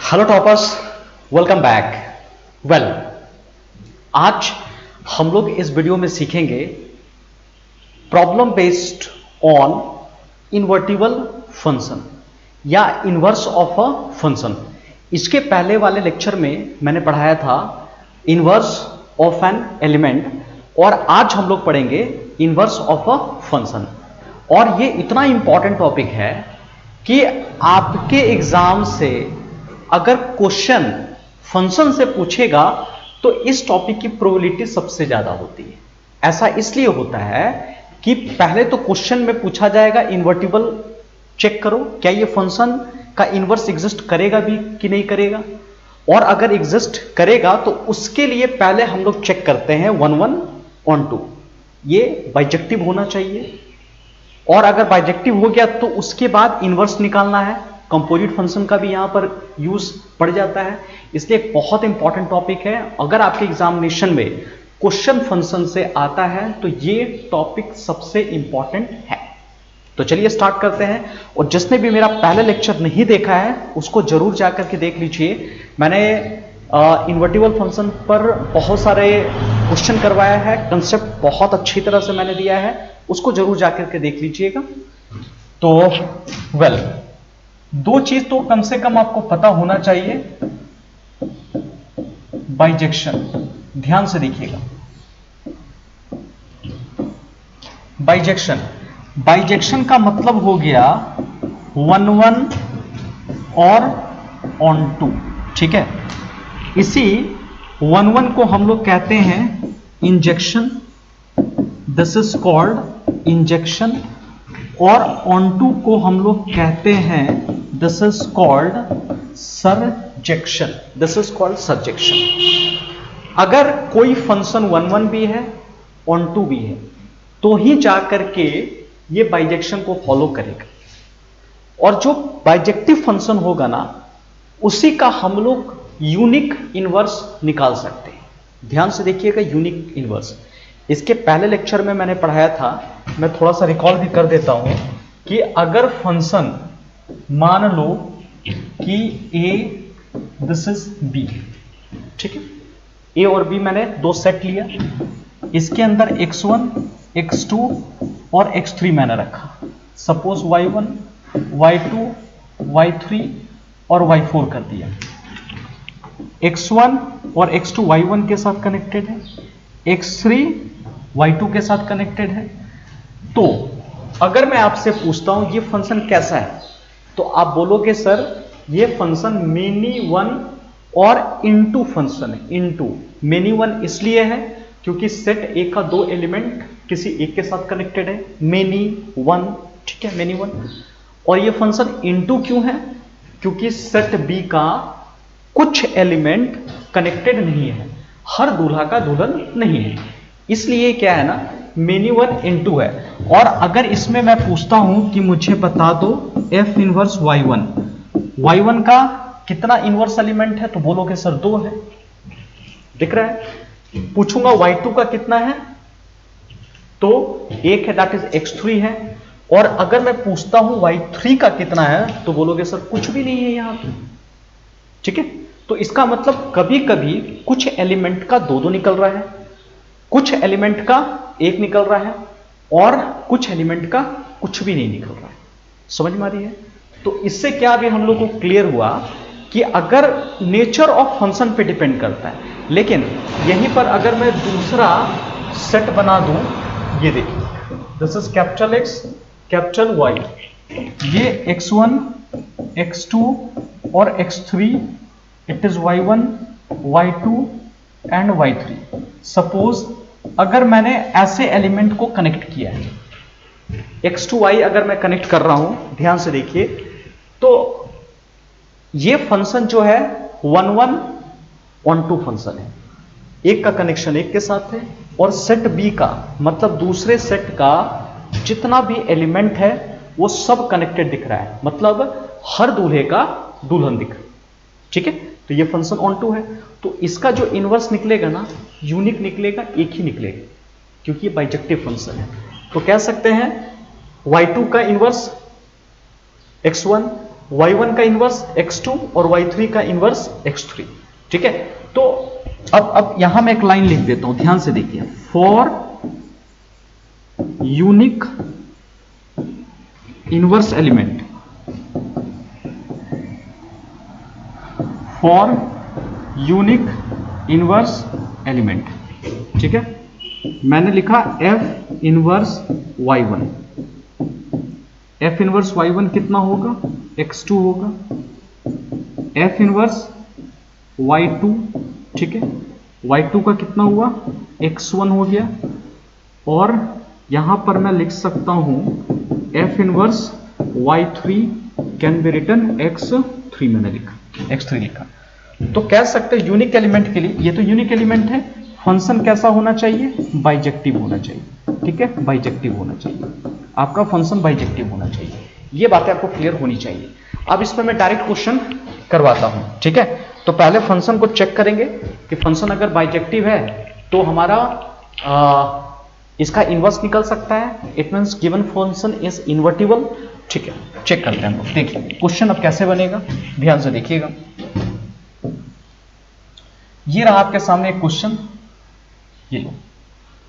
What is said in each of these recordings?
Hello toppers, welcome back. Well, आज हम लोग इस वीडियो में सीखेंगे problem based on invertible function या इनवर्स ऑफ अ फंक्शन। इसके पहले वाले लेक्चर में मैंने पढ़ाया था इनवर्स ऑफ एन एलिमेंट और आज हम लोग पढ़ेंगे इनवर्स ऑफ अ फंक्शन। और ये इतना इंपॉर्टेंट टॉपिक है कि आपके एग्जाम से अगर क्वेश्चन फंक्शन से पूछेगा तो इस टॉपिक की प्रोबेबिलिटी सबसे ज्यादा होती है। ऐसा इसलिए होता है कि पहले तो क्वेश्चन में पूछा जाएगा इन्वर्टिबल चेक करो, क्या ये फंक्शन का इनवर्स एग्जिस्ट करेगा भी कि नहीं करेगा, और अगर एग्जिस्ट करेगा तो उसके लिए पहले हम लोग चेक करते हैं 1 1 on 2, ये बाइजेक्टिव होना चाहिए। और अगर बाइजेक्टिव हो गया तो उसके बाद इनवर्स निकालना है। कंपोजिट फंक्शन का भी यहां पर यूज पड़ जाता है, इसलिए एक बहुत इंपॉर्टेंट टॉपिक है। अगर आपके एग्जामिनेशन में क्वेश्चन फंक्शन से आता है तो ये टॉपिक सबसे इंपॉर्टेंट है। तो चलिए स्टार्ट करते हैं। और जिसने भी मेरा पहले लेक्चर नहीं देखा है उसको जरूर जाकर के देख लीजिए। मैंने इन्वर्टिबल फंक्शन पर बहुत सारे क्वेश्चन करवाया है, कंसेप्ट बहुत अच्छी तरह से मैंने दिया है, उसको जरूर जाकर के देख लीजिएगा। तो वेल, दो चीज तो कम से कम आपको पता होना चाहिए। बाइजेक्शन, ध्यान से देखिएगा। बाइजेक्शन का मतलब हो गया 1 1 और on 2, ठीक है। इसी 1 1 को हम लोग कहते हैं injection, this is called injection, और on 2 को हम लोग कहते हैं दिस इज कॉल्ड सर्जेक्शन। अगर कोई फंक्शन 1 1 भी है on 2 भी है तो ही जाकर के ये बाइजेक्शन को फॉलो करेगा। और जो बाइजेक्टिव फंक्शन होगा ना उसी का हम लोग यूनिक इनवर्स निकाल सकते हैं। ध्यान से देखिएगा, यूनिक इनवर्स इसके पहले लेक्चर में मैंने पढ़ाया था। मैं थोड़ा सा रिकॉल भी कर देता हूं कि अगर फंक्शन मान लो कि a दिस इज b, ठीक है, a और b मैंने दो सेट लिया, इसके अंदर x1 x2 और x3 मैंने रखा। सपोज y1 y2 y3 और y4 कर दिया। x1 और x2 y1 के साथ कनेक्टेड है, x3 y2 के साथ कनेक्टेड है। तो अगर मैं आपसे पूछता हूं ये फंक्शन कैसा है तो आप बोलोगे सर ये फंक्शन मेनी वन और इनटू फंक्शन है। इनटू मेनी वन इसलिए है क्योंकि सेट ए का दो एलिमेंट किसी एक के साथ कनेक्टेड है, मेनी वन, ठीक है, मेनी वन। और ये फंक्शन इनटू क्यों है? क्योंकि सेट बी का कुछ एलिमेंट कनेक्टेड नहीं है, हर दूल्हा का दुल्हन नहीं है, इसलिए क्या है ना मेनी वन इनटू है। और अगर इसमें मैं पूछता हूं कि मुझे बता दो एफ इनवर्स y1 का कितना इनवर्स एलिमेंट है तो बोलोगे सर 2 है, दिख रहा है। पूछूंगा y2 का कितना है तो 1 है, दैट इज x3 है। और अगर मैं पूछता हूं y3 का कितना है तो बोलोगे सर कुछ भी नहीं है यहां पे, ठीक है। तो इसका मतलब कभी कभी कुछ एलिमेंट का 2 निकल रहा है, कुछ एलिमेंट का 1 निकल रहा है, और कुछ एलिमेंट का कुछ भी नहीं निकल रहा है। समझ में आ रही है? तो इससे क्या भी हम लोग को क्लियर हुआ कि अगर नेचर ऑफ फंक्शन पे डिपेंड करता है। लेकिन यहीं पर अगर मैं दूसरा सेट बना दूं, ये देखिए, this is capital X capital Y, ये x1 x2 और x3, it is y1 y2 and y3। Suppose अगर मैंने ऐसे एलिमेंट को कनेक्ट किया है, x2y अगर मैं कनेक्ट कर रहा हूं, ध्यान से देखिए, तो ये फंक्शन जो है 1 1 on 2 फंक्शन है, एक का कनेक्शन एक के साथ है, और सेट बी का मतलब दूसरे सेट का जितना भी एलिमेंट है वो सब कनेक्टेड दिख रहा है, मतलब हर दूल्हे का दुल्हन दिख रहा है, ठीक है। तो ये फंक्शन ऑन 2 है, तो इसका जो इनवर्स निकलेगा ना यूनिक निकलेगा, एक ही निकलेगा, क्योंकि ये बाइजेक्टिव फंक्शन है। तो कह सकते हैं y2 का इनवर्स x1 y1 का इनवर्स x2 और y3 का इनवर्स x3। ठीक है, तो अब यहां मैं एक लाइन लिख देता हूं, ध्यान से देखिए। For unique inverse element, for unique inverse element, ठीक है, मैंने लिखा f inverse y1। f inverse y1 कितना होगा, x2 होगा। f इनवर्स y2, ठीक है, y2 का कितना हुआ, x1 हो गया। और यहां पर मैं लिख सकता हूं f inverse y3 can be written x3, मैंने लिखा x3 लिखा। तो कह सकते हैं यूनिक एलिमेंट के लिए, ये तो यूनिक एलिमेंट है, फंक्शन कैसा होना चाहिए, बाइजेक्टिव होना चाहिए। ठीक है, बाइजेक्टिव होना चाहिए, आपका फंक्शन बाइजेक्टिव होना चाहिए। ये बातें आपको क्लियर होनी चाहिए। अब इसमें मैं डायरेक्ट क्वेश्चन करवाता हूं। ठीक है, तो पहले फंक्शन को चेक करेंगे कि फंक्शन अगर बाइजेक्टिव है तो हमारा इसका इनवर्स निकल सकता है। It means given function is invertible. ठीक है, चेक करते हैं हम लोग। देखिए क्वेश्चन अब कैसे बनेगा, ध्यान से देखिएगा। ये रहा आपके सामने एक क्वेश्चन, ये लो,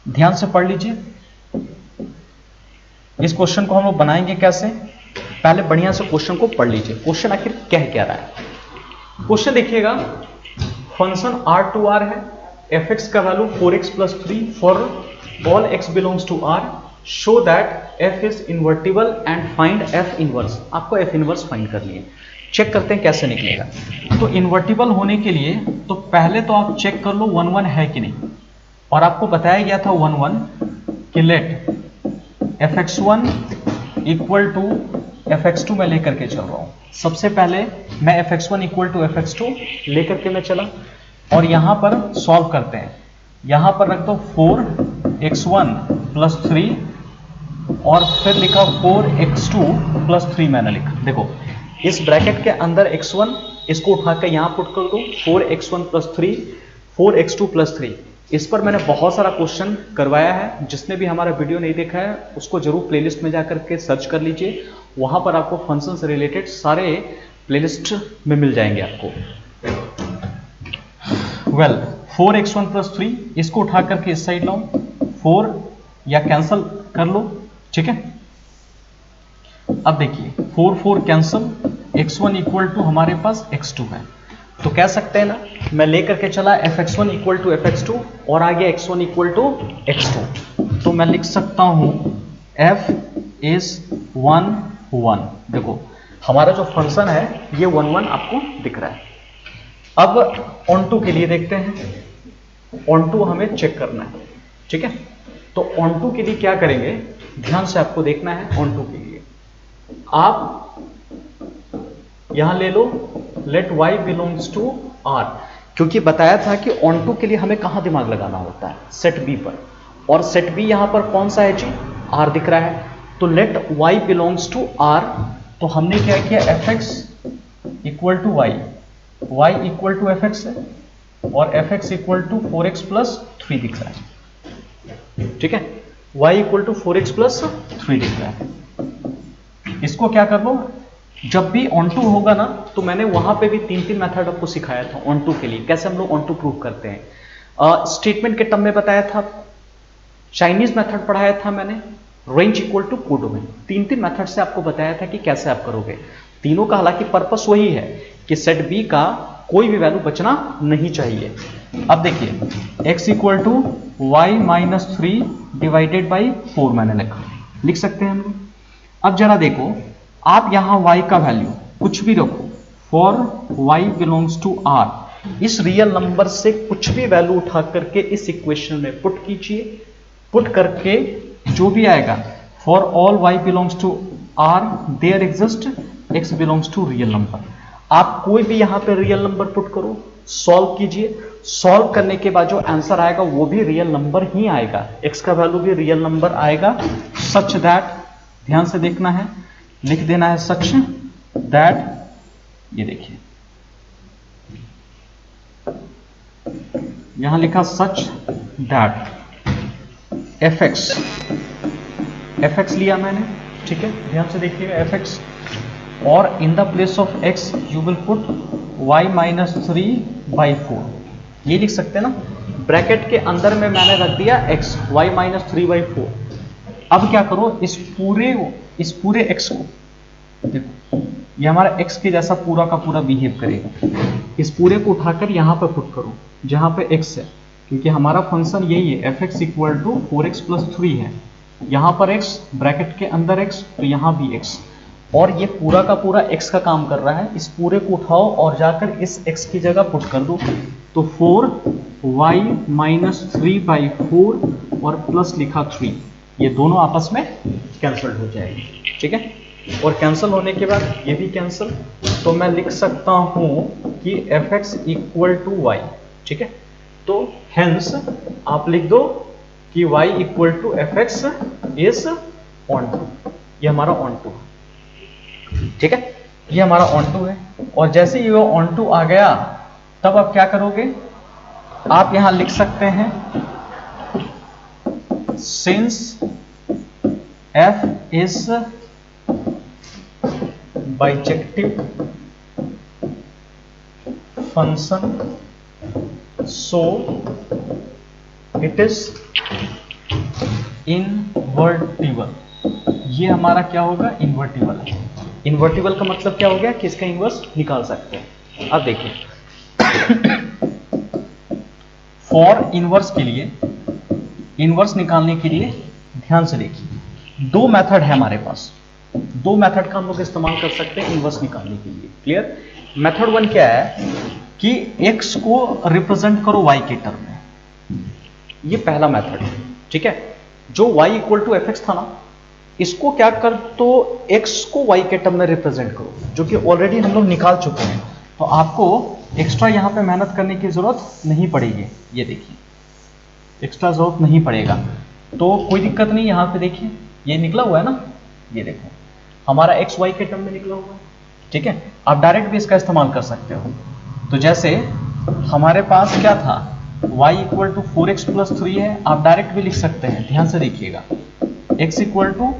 ध्यान से पढ़ लीजिए। इस क्वेश्चन को हम लोग बनाएंगे कैसे, पहले बढ़िया से क्वेश्चन को पढ़ लीजिए। क्वेश्चन आखिर कह क्या रहा है, क्वेश्चन देखिएगा। फंक्शन R2R है, fx का value 4x + 3 for all x belongs to R, show that f is invertible and find f inverse. आपको f इनवर्स फाइंड करनी है। चेक करते हैं कैसे निकलेगा। तो इन्वर्टिबल होने के लिए तो पहले तो आप चेक कर लो 1 1 है कि नहीं, और आपको बताया गया था 1 1 कि late fx1 equal to fx2 में लेकर के चल रहा हूं। सबसे पहले मैं fx1 इक्वल टू fx2 लेकर के मैं चला, और यहां पर सॉल्व करते हैं। यहां पर रख दो 4x1 + 3 और फिर लिखा 4x2 + 3 मैंने लिखा। देखो इस ब्रैकेट के अंदर x1, इसको उठाकर यहां पुट कर दो, 4x1 + 3 4x2 + 3। इस पर मैंने बहुत सारा क्वेश्चन करवाया है, जिसने भी हमारा वीडियो नहीं देखा है उसको जरूर प्लेलिस्ट में जाकर के सर्च कर लीजिए। वहां पर आपको फंक्शन से रिलेटेड सारे प्लेलिस्ट में मिल जाएंगे आपको। वेल 4x1 + 3, इसको उठा करके इस साइड लाओ, 4 या कैंसिल कर लो। ठीक है, अब देखिए 4 4 कैंसिल, x1 इक्वल टू हमारे पास x2 है। तो कह सकते हैं ना, मैं लेकर के चला fx1 इक्वल टू fx2 और आगे x1 इक्वल टू x2। तो मैं लिख सकता हूं f इज 1 1। देखो हमारा जो फंक्शन है ये 1 1 आपको दिख रहा है। अब ऑन टू के लिए देखते हैं, ऑन टू हमें चेक करना है। ठीक है, तो ऑन टू के लिए क्या करेंगे, ध्यान से आपको देखना है। ऑन टू के लिए आप यहां ले लो let y belongs to R, क्योंकि बताया था कि ऑन टू के लिए हमें कहां दिमाग लगाना होता है, सेट B पर। और सेट B यहां पर कौन सा है जी, R दिख रहा है। तो let y belongs to R, तो हमने क्या किया, fx equal to y equal to fx है, और fx इक्वल टू 4x + 3 दिख रहा है। ठीक है, y इक्वल टू 4x + 3 दिख रहा है। इसको क्या कर लो, जब भी ऑन टू होगा ना, तो मैंने वहां पे भी 3 मेथड आपको सिखाया था ऑन टू के लिए, कैसे हम लोग ऑन टू प्रूव करते हैं। स्टेटमेंट के टर्म में बताया था, चाइनीज मेथड पढ़ाया था मैंने, range equal to codomain. 3 method से आपको बताया था कि कैसे आप करोगे। तीनों का हालांकि पर्पस वही है कि सेट बी का कोई भी वैल्यू बचना नहीं चाहिए। अब देखिए x equal to y - 3 divided by 4 मैंने लिख सकते हैं हम लोग। अब जरा देखो, आप यहां y का वैल्यू कुछ भी रखो, for y belongs to R, इस रियल नंबर से कुछ भी वैल्यू उठा करके इस इक्वेशन में पुट कीजिए। पुट करके जो भी आएगा, for all y belongs to R there exist x belongs to real number. आप कोई भी यहां पे रियल नंबर पुट करो, सॉल्व कीजिए। सॉल्व करने के बाद जो आंसर आएगा वो भी रियल नंबर ही आएगा, x का वैल्यू भी रियल नंबर आएगा। सच दैट, ध्यान से देखना है, लिख देना है सच दैट, ये देखिए यहां लिखा सच दैट fx लिया मैंने। ठीक है, ध्यान से देखिएगा, fx और in the place of x you will put y minus 3/4, ये लिख सकते हैं ना। ब्रैकेट के अंदर में मैंने रख दिया x, y माइनस 3/4। अब क्या करो, इस पूरे x को देखो, ये हमारा x के जैसा पूरा का पूरा बिहेव करेगा। इस पूरे को उठाकर यहाँ पर पुट करो जहाँ पे x है, क्योंकि हमारा फंक्शन यही है f(x = 4x + 3) है। यहाँ पर x, ब्रैकेट के अंदर x, तो यहाँ भी x, और ये पूरा का पूरा x का काम कर रहा है। इस पूरे को उठाओ और जाकर इस x की जगह पुट कर दो, तो 4y माइनस 3/4 और प्लस लिखा 3, ये दोनों आपस में कैंसिल हो जाएगी, ठीक है। और कैंसिल होने के बाद ये भी कैंसिल, तो मैं लिख सकता हूं कि f(x = y), ठीक है। तो हेंस आप लिख दो कि y = f(x is onto), ये हमारा onto, ठीक है, ये हमारा onto है। और जैसे ये onto आ गया, तब आप क्या करोगे, आप यहां लिख सकते हैं since f is bijective function so it is invertible। ये हमारा क्या होगा, इन्वर्टिबल है। इन्वर्टिबल का मतलब क्या हो गया कि इसका इन्वर्स निकाल सकते हैं। अब देखिए फॉर इन्वर्स के लिए, इन्वर्स निकालने के लिए ध्यान से देखिए, दो मेथड है हमारे पास। दो मेथड का हम लोग इस्तेमाल कर सकते हैं इन्वर्स निकालने के लिए। क्लियर। मेथड 1 क्या है कि x को रिप्रेजेंट करो y के टर्म में, ये पहला मेथड है, ठीक है। जो y = f(x) था ना, इसको क्या कर, तो x को y के टर्म में रिप्रेजेंट करो, जो कि ऑलरेडी हम लोग निकाल चुके हैं, तो आपको एक्स्ट्रा यहां पे मेहनत करने की जरूरत नहीं पड़ेगी। ये देखिए, एक्स्ट्रा जरूरत नहीं पड़ेगा, तो कोई दिक्कत नहीं। यहां पे देखिए ये निकला हुआ है ना, ये देखो हमारा x y के टर्म में निकला हुआ है, ठीक है। आप डायरेक्ट भी इसका इस्तेमाल कर सकते हो। तो जैसे हमारे पास क्या था, y = 4x + 3 है, आप डायरेक्ट भी लिख सकते हैं। ध्यान से देखिएगा, x =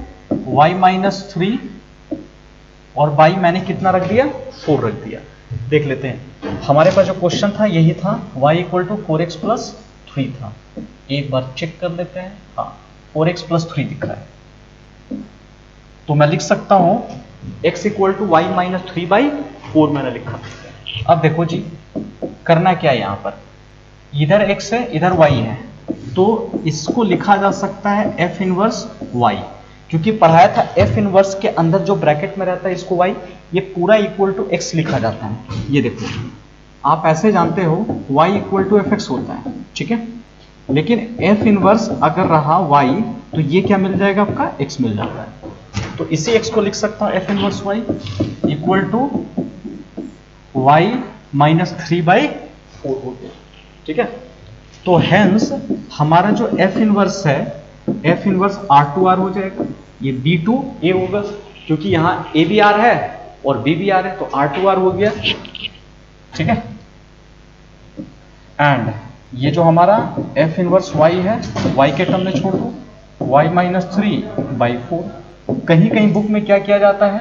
y माइनस 3 और y मैंने कितना रख दिया, 4 रख दिया। देख लेते हैं, हमारे पास जो क्वेश्चन था यही था, y = 4x + 3 था। एक बार चेक कर लेते हैं, हाँ 4x + 3 दिख रहा है, तो मैं लिख सकता हूं x = y माइनस 3/4 मैंने लिखा। अब देखो जी, करना क्या है, यहां पर इधर x है इधर y है, तो इसको लिखा जा सकता है f इनवर्स y, क्योंकि पढ़ाया था f इनवर्स के अंदर जो ब्रैकेट में रहता है इसको y, ये पूरा = x लिखा जाता है। ये देखो आप ऐसे जानते हो y = fx होता है, ठीक है, लेकिन f इनवर्स अगर रहा y, तो ये क्या मिल जाएगा, आपका x मिल जाता है। तो इसी x को लिख सकता हूं f inverse y = y minus 3/4 हो गया, ठीक है। तो हेंस हमारा जो f इनवर्स है, f इनवर्स R2R हो जाएगा, ये B2A होगा, क्योंकि यहाँ A भी R है और B भी R है, तो R2R हो गया, ठीक है। एंड ये जो हमारा f इनवर्स y है, y के टर्म में छोड़ दो, y माइनस 3/4। कहीं कहीं बुक में क्या किया जाता है,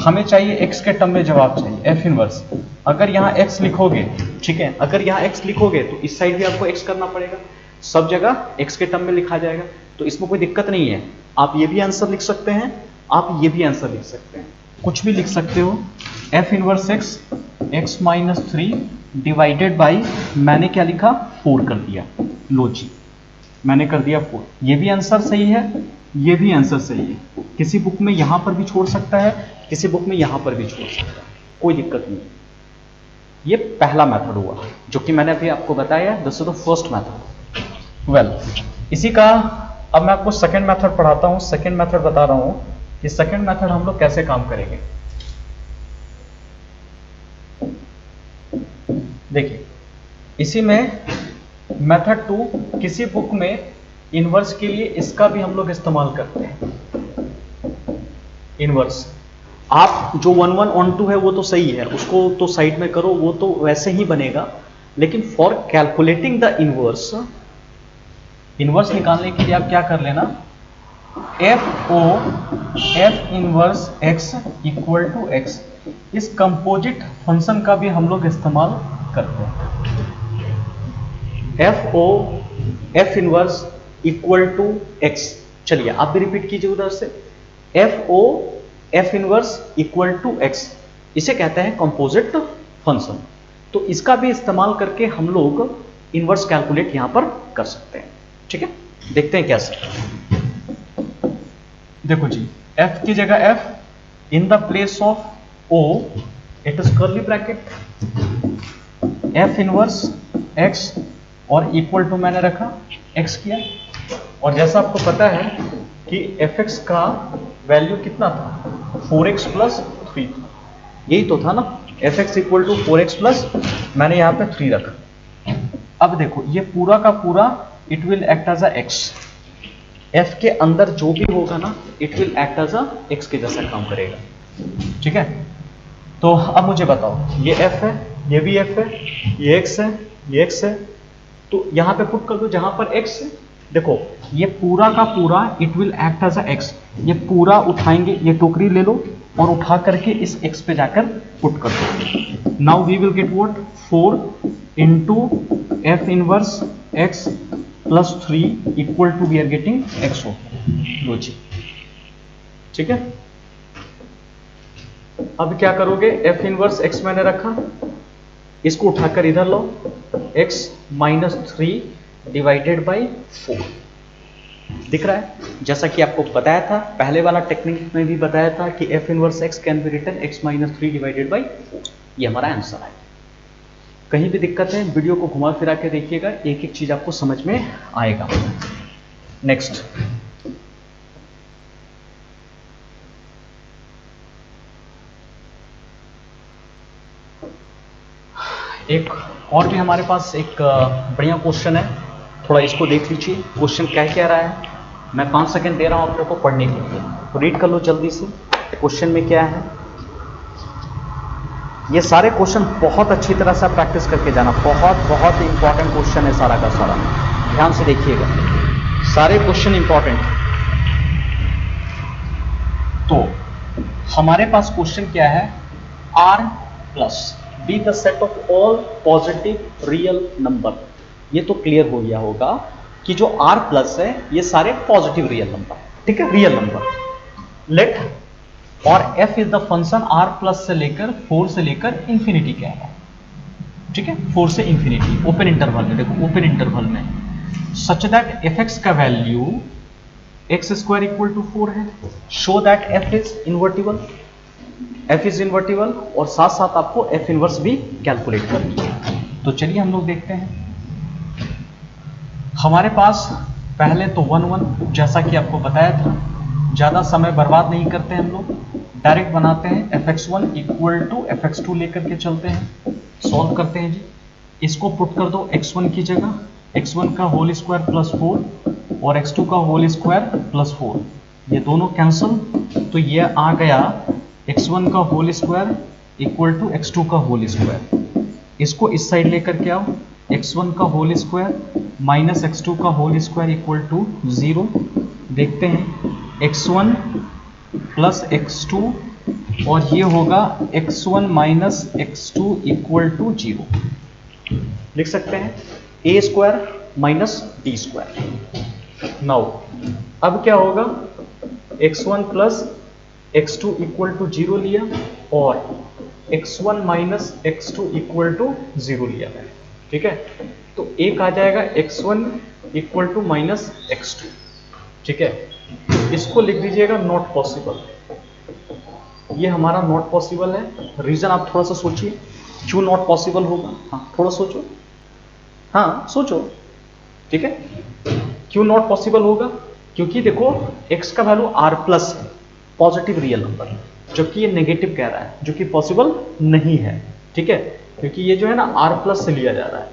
हमें चाहिए x के टर्म में जवाब चाहिए, f इनवर्स। अगर यहाँ x लिखोगे, ठीक है, अगर यहाँ x लिखोगे तो इस साइड भी आपको x करना पड़ेगा, सब जगह x के टर्म में लिखा जाएगा, तो इसमें कोई दिक्कत नहीं है। आप ये भी आंसर लिख सकते हैं, आप ये भी आंसर लिख सकते हैं, कुछ भी लिख सकते हो। f inverse x minus 3 divided by, मैंने क्या लिखा, 4 कर दिया। लो जी, मैंने कर दिया 4। ये भी आंसर सही है, ये भी आंसर सही है। किसी बुक में यहां पर भी छोड़ सकता है, किसी बुक में यहां पर भी छोड़ सकता है, कोई दिक्कत नहीं। ये पहला मेथड हुआ जो कि मैंने अभी आपको बताया, this is the first method. Well, इसी का अब मैं आपको सेकंड मेथड पढ़ाता हूं। सेकंड मेथड बता रहा हूं कि सेकंड मेथड हम लोग कैसे काम करेंगे। देखिए, इसी में मेथड 2, किसी बुक में इनवर्स के लिए इसका भी हम लोग इस्तेमाल करते हैं। इनवर्स आप जो 1 1 on 2 है वो तो सही है, उसको तो साइड में करो, वो तो वैसे ही बनेगा, लेकिन for calculating the inverse, inverse निकालने के लिए आप क्या कर लेना, F O F inverse X equal to X, इस कंपोजिट फंक्शन का भी हम लोग इस्तेमाल करते हैं। F O F inverse equal to X, चलिए आप भी रिपीट कीजिए उधर से, F O F inverse equal to X, इसे कहते हैं कंपोजिट फंक्शन। तो इसका भी इस्तेमाल करके हम लोग इनवर्स कैलकुलेट यहां पर कर सकते हैं। ठीक है, देखते हैं कैसे। देखो जी, f की जगह f, in the place of o it is curly bracket, f inverse x और इक्वल टू मैंने रखा x किया। और जैसा आपको पता है कि fx का वैल्यू कितना था, 4x प्लस 3 था, यही तो था ना, fx equal to 4x plus, मैंने यहां पे 3 रखा। अब देखो ये पूरा का पूरा it will act as a x, f के अंदर जो भी होगा ना it will act as a x के जैसा काम करेगा। ठीक है, तो अब मुझे बताओ, ये f है, ये भी f है, ये x है, ये x है, तो यहां पे पुट कर दो जहां पर x है। देखो ये पूरा का पूरा it will act as a x, ये पूरा उठाएंगे, ये टोकरी ले लो और उठा करके इस x पे जाकर पुट कर दो। Now we will get what, 4 into f inverse x plus 3 equal to we are getting x हो, लो जी। ठीक है, अब क्या करोगे, f इनवर्स x मैंने रखा, इसको उठाकर इधर लो, x माइनस 3 डिवाइडेड बाई 4, दिख रहा है जैसा कि आपको बताया था, पहले वाला टेक्निक में भी बताया था कि f inverse x can be written x minus 3 divided by 4, ये हमारा आंसर है। कहीं भी दिक्कत है वीडियो को घुमा फिरा के देखिएगा, एक एक चीज आपको समझ में आएगा। नेक्स्ट, एक और भी हमारे पास एक बढ़िया क्वेश्चन है, थोड़ा इसको देख लीजिए। क्वेश्चन क्या कह रहा है, मैं 5 सेकंड दे रहा हूं आप लोगों को पढ़ने के लिए, तो रीड कर लो जल्दी से। क्वेश्चन में क्या है, ये सारे क्वेश्चन बहुत अच्छी तरह से प्रैक्टिस करके जाना, बहुत बहुत इंपॉर्टेंट क्वेश्चन है सारा का सारा, ध्यान से देखिएगा, सारे क्वेश्चन इंपॉर्टेंट। तो हमारे पास क्वेश्चन क्या है, r plus be the set of all positive real number. ये तो क्लियर हो गया होगा कि जो r प्लस है ये सारे पॉजिटिव रियल नंबर, ठीक है, रियल नंबर। लेट और f is the function r plus से लेकर 4 से लेकर इंफिनिटी क्या है, ठीक है, 4 से इंफिनिटी ओपन इंटरवल में, देखो ओपन इंटरवल में, सच दैट fx का value x square equal to 4 है, show that f is invertible, f is invertible, और साथ साथ आपको f इनवर्स भी कैलकुलेट करनी है। तो चलिए हम लोग देखते हैं। हमारे पास पहले तो 1 1, जैसा कि आपको बताया था, ज्यादा समय बर्बाद नहीं करते हम लोग, डायरेक्ट बनाते हैं, fx1 इक्वल टू fx2 लेकर के चलते हैं, सॉल्व करते हैं जी। इसको पुट कर दो x1 की जगह, x1 का होल स्क्वायर प्लस 4 और x2 का होल स्क्वायर प्लस 4, ये दोनों कैंसिल, तो ये आ गया x1 का whole square equal to x2 का होल स्क्वायर। इसको इस साइड लेकर के आओ, x1 का होल स्क्वायर माइनस x2 का होल स्क्वायर इक्वल टू 0। देखते हैं x1 प्लस x2 और ये होगा x1 minus x2 equal to 0। लिख सकते हैं a square minus b square. Now अब क्या होगा, x1 plus x2 equal to 0 लिया और x1 minus x2 equal to 0 लिया है, ठीक है, तो एक आ जाएगा x1 equal to minus x2, ठीक है, इसको लिख दीजिएगा नॉट पॉसिबल, ये हमारा नॉट पॉसिबल है। रीजन आप थोड़ा सा सोचिए क्यों नॉट पॉसिबल होगा, हाँ थोड़ा सोचो, हाँ सोचो, ठीक है, क्यों नॉट पॉसिबल होगा, क्योंकि देखो x का वैल्यू r प्लस है, पॉजिटिव रियल नंबर, जबकि ये नेगेटिव कह रहा है जो कि पॉसिबल नहीं है, ठीक है, क्योंकि ये जो है ना r प्लस से लिया जा रहा है,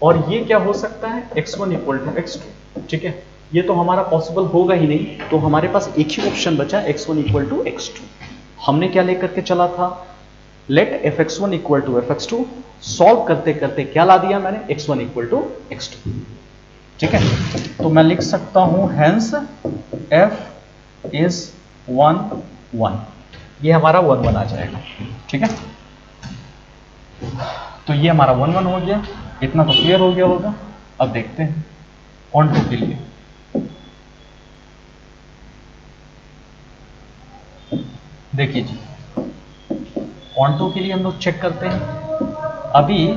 और ये क्या हो सकता है x1 इक्वल टू x2, ठीक है, ये तो हमारा पॉसिबल होगा ही नहीं, तो हमारे पास एक ही ऑप्शन बचा x1 इक्वल टू x2। हमने क्या लेकर के चला था, late fx1 equal to fx2, solve करते करते क्या ला दिया मैंने, x1 इक्वल टू x2, ठीक है, तो मैं लिख सकता हूं हेंस f इज 1 1, ये हमारा 1 1 आ जाएगा। ठीक है, तो ये हमारा 1 1 हो गया, इतना तो क्लियर हो गया होगा। अब देखते हैं ऑन टू के लिए। देखिए जी, ऑन टू के लिए हम लोग चेक करते हैं। अभी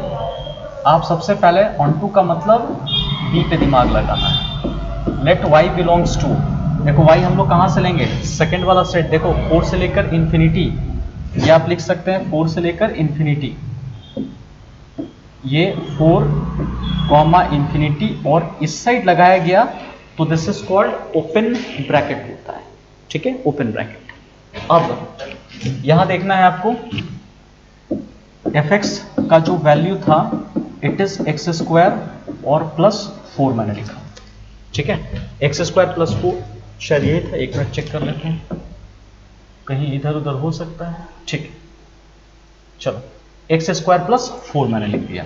आप सबसे पहले ऑन टू का मतलब बी पे दिमाग लगाना है। लेट y बिलोंग्स टू, देखो y हम लोग कहाँ से लेंगे, सेकेंड वाला सेट, देखो 4 से लेकर इंफिनिटी, ये आप लिख सकते हैं 4 से लेकर इंफिनिटी, ये 4 कॉमा इंफिनिटी, और इस साइड लगाया गया तो this is called open bracket होता है। ठीक है, ओपन ब्रैकेट। अब यहां देखना है आपको fx का जो वैल्यू था इट इज एक्स स्क्वायर और प्लस 4 मैंने लिखा। ठीक है, एक्स स्क्वायर प्लस 4 शायद यही था, एक मिनट चेक कर लेते हैं, कहीं इधर उधर हो सकता है। ठीक है, चलो एक्स स्क्वायर प्लस 4 मैंने लिख दिया।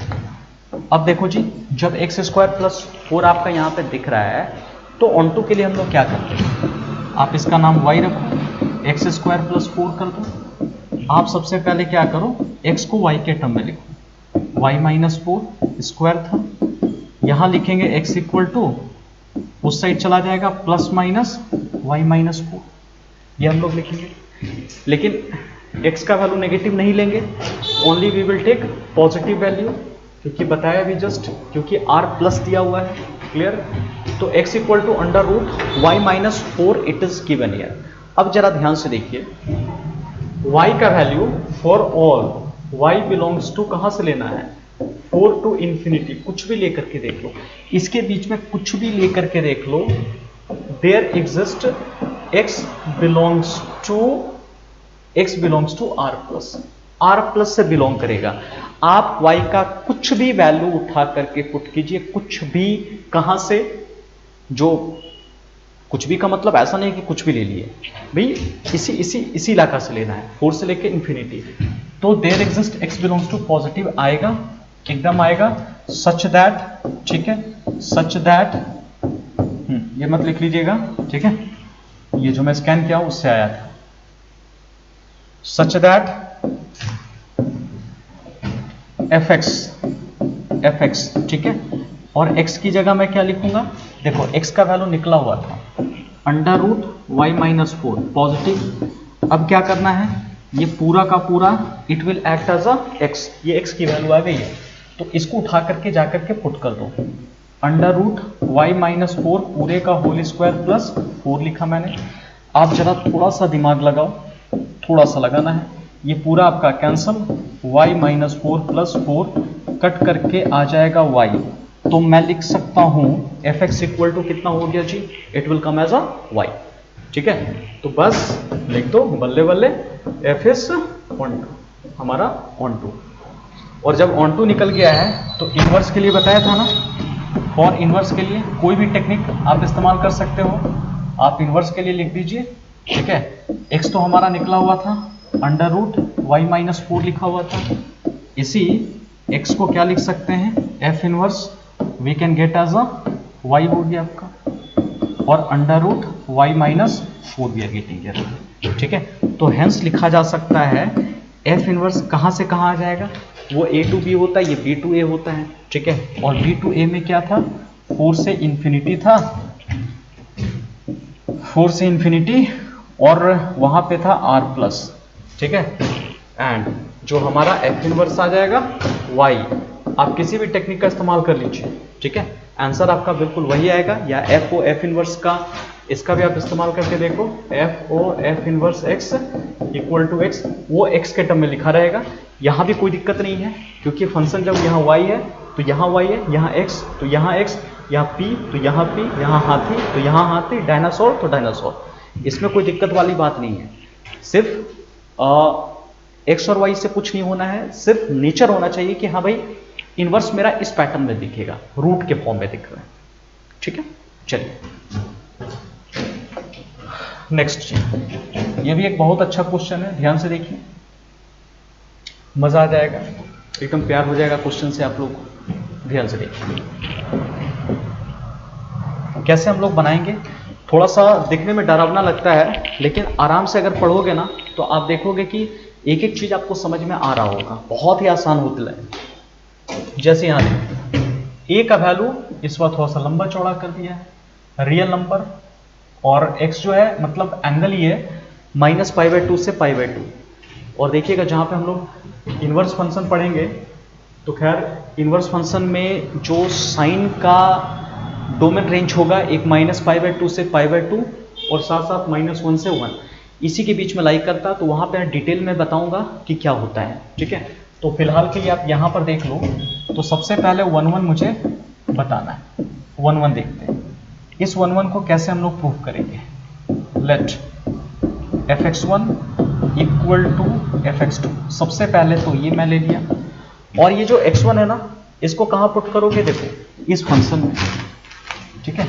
अब देखो जी, जब एक्स स्क्वायर प्लस 4 आपका यहाँ पे दिख रहा है तो ऑन टू के लिए हम लोग क्या करते हैं, आप इसका नाम y रखो, एक्स स्क्वायर प्लस 4 कर दो। आप सबसे पहले क्या करो, x को y के टर्म में लिखो, y माइनस 4 स्क्वायर था, यहाँ लिखेंगे x इक्वल टू, उस साइड चला जाएगा प्लस माइनस y माइनस 4, ये हम लोग लिखेंगे। लेकिन x का वैल्यू नेगेटिव नहीं लेंगे, only we will take positive value, क्योंकि बताया भी जस्ट, क्योंकि r प्लस दिया हुआ है। क्लियर, तो x equal to under root y minus 4 it is given here. अब जरा ध्यान से देखिए, y का value for all y belongs to कहां से लेना है, 4 टू इंफिनिटी, कुछ भी लेकर के देख लो, इसके बीच में कुछ भी लेकर के देख लो, there exist x belongs to r plus से बिलोंग करेगा। आप y का कुछ भी वैल्यू उठा करके पुट कीजिए, कुछ भी, कहां से, जो कुछ भी का मतलब ऐसा नहीं कि कुछ भी ले लिए भाई, इसी इलाका से लेना है, 4 से लेके इंफिनिटी, तो there exist x belongs to positive आएगा, एकदम आएगा, सच दैट, ठीक है, सच दैट, ये मत लिख लीजिएगा, ठीक है, ये जो मैं स्कैन किया हूं उससे आया था, सच दैट fx, ठीक है, और x की जगह मैं क्या लिखूंगा, देखो x का वैल्यू निकला हुआ था under root y minus 4 positive. अब क्या करना है, ये पूरा का पूरा it will act as a x, ये x की वैल्यू आ गई है, तो इसको उठा करके जाकर के पुट कर दो, अंडर रूट y माइनस 4 पूरे का होल स्क्वायर प्लस 4 लिखा मैंने। आप जरा थोड़ा सा दिमाग लगाओ, थोड़ा सा लगाना है, ये पूरा आपका cancel, y minus 4 plus 4 cut करके आ जाएगा y, तो मैं लिख सकता हूं fx इक्वल टू कितना हो गया जी, it will come as a y। ठीक है, तो बस लिख दो बल्ले बल्ले f इज ऑन टू, हमारा ऑन टू। और जब ऑन टू निकल गया है तो इनवर्स के लिए बताया था ना, फॉर इनवर्स के लिए कोई भी टेक्निक आप इस्तेमाल कर सकते हो, आप इनवर्स के लिए लिख दीजिए। ठीक है, x तो हमारा निकला हुआ था अंडर रूट y माइनस 4 लिखा हुआ था, इसी x को क्या लिख सकते हैं, f inverse we can get as a y हो गया आपका, और under root y minus 4 we are getting here. ठीक है, तो हेंस लिखा जा सकता है f इनवर्स कहां से कहां आ जाएगा, वो a टू b होता है, ये b टू a होता है। ठीक है, और b टू a में क्या था, 4 से इंफिनिटी था, 4 से इंफिनिटी, और वहां पे था r प्लस। ठीक है, एंड जो हमारा f इनवर्स आ जाएगा y, आप किसी भी टेक्निक का इस्तेमाल कर लीजिए। ठीक है, आंसर आपका बिल्कुल वही आएगा, या f o f इनवर्स का, इसका भी आप इस्तेमाल करके देखो, f o f inverse x equal to x, वो x के टर्म में लिखा रहेगा, यहां भी कोई दिक्कत नहीं है, क्योंकि फंक्शन जब यहाँ y है तो यहाँ y है, यहाँ x तो यहाँ x, यहाँ p तो यहाँ p, यहाँ हाथी तो यहाँ हाथी, डायनासोर तो डायनासोर, इसमें कोई दिक्कत वाली बात नहीं है। सिर्फ x और y से कुछ नहीं होना है, सिर्फ नेचर होना चाहिए कि हाँ भाई इनवर्स मेरा इस पैटर्न में दिखेगा, रूट के फॉर्म में दिख रहा है। ठीक है, चलिए नेक्स्ट, ये भी एक बहुत अच्छा क्वेश्चन है, ध्यान से देखिए, मजा आ जाएगा, एकदम प्यार हो जाएगा क्वेश्चन से आप लोग। ध्यान से देखिए कैसे हम लोग बनाएंगे, थोड़ा सा दिखने में डरावना लगता है, लेकिन आराम से अगर पढ़ोगे ना तो आप देखोगे कि एक एक चीज आपको समझ में आ रहा होगा, बहुत ही आसान होता है। जैसे यहां देखिए, ए का वैल्यू इस बार थोड़ा सा लंबा चौड़ा कर दिया है, रियल नंबर, और एक्स जो है मतलब एंगल ही है -π/2 से π/2। और देखिएगा जहां पे हम लोग इनवर्स फंक्शन पढ़ेंगे तो खैर इनवर्स फंक्शन में जो साइन का डोमेन रेंज होगा एक -π/2 से π/2 और साथ साथ -1 से 1 इसी के बीच में लाई करता, तो वहां पे डिटेल में बताऊंगा कि क्या होता है। ठीक है, तो फिलहाल के लिए आप यहां पर देख लो। तो सबसे पहले 1 1 मुझे बताना है। 1 1 देखते हैं, इस 1 1 को कैसे हम लोग प्रूव करेंगे। Let fx1 equal to fx2। सबसे पहले तो ये मैं ले लिया, और ये जो x1 है ना, इसको कहां पुट करोगे, देखो इस फंक्शन में। ठीक है,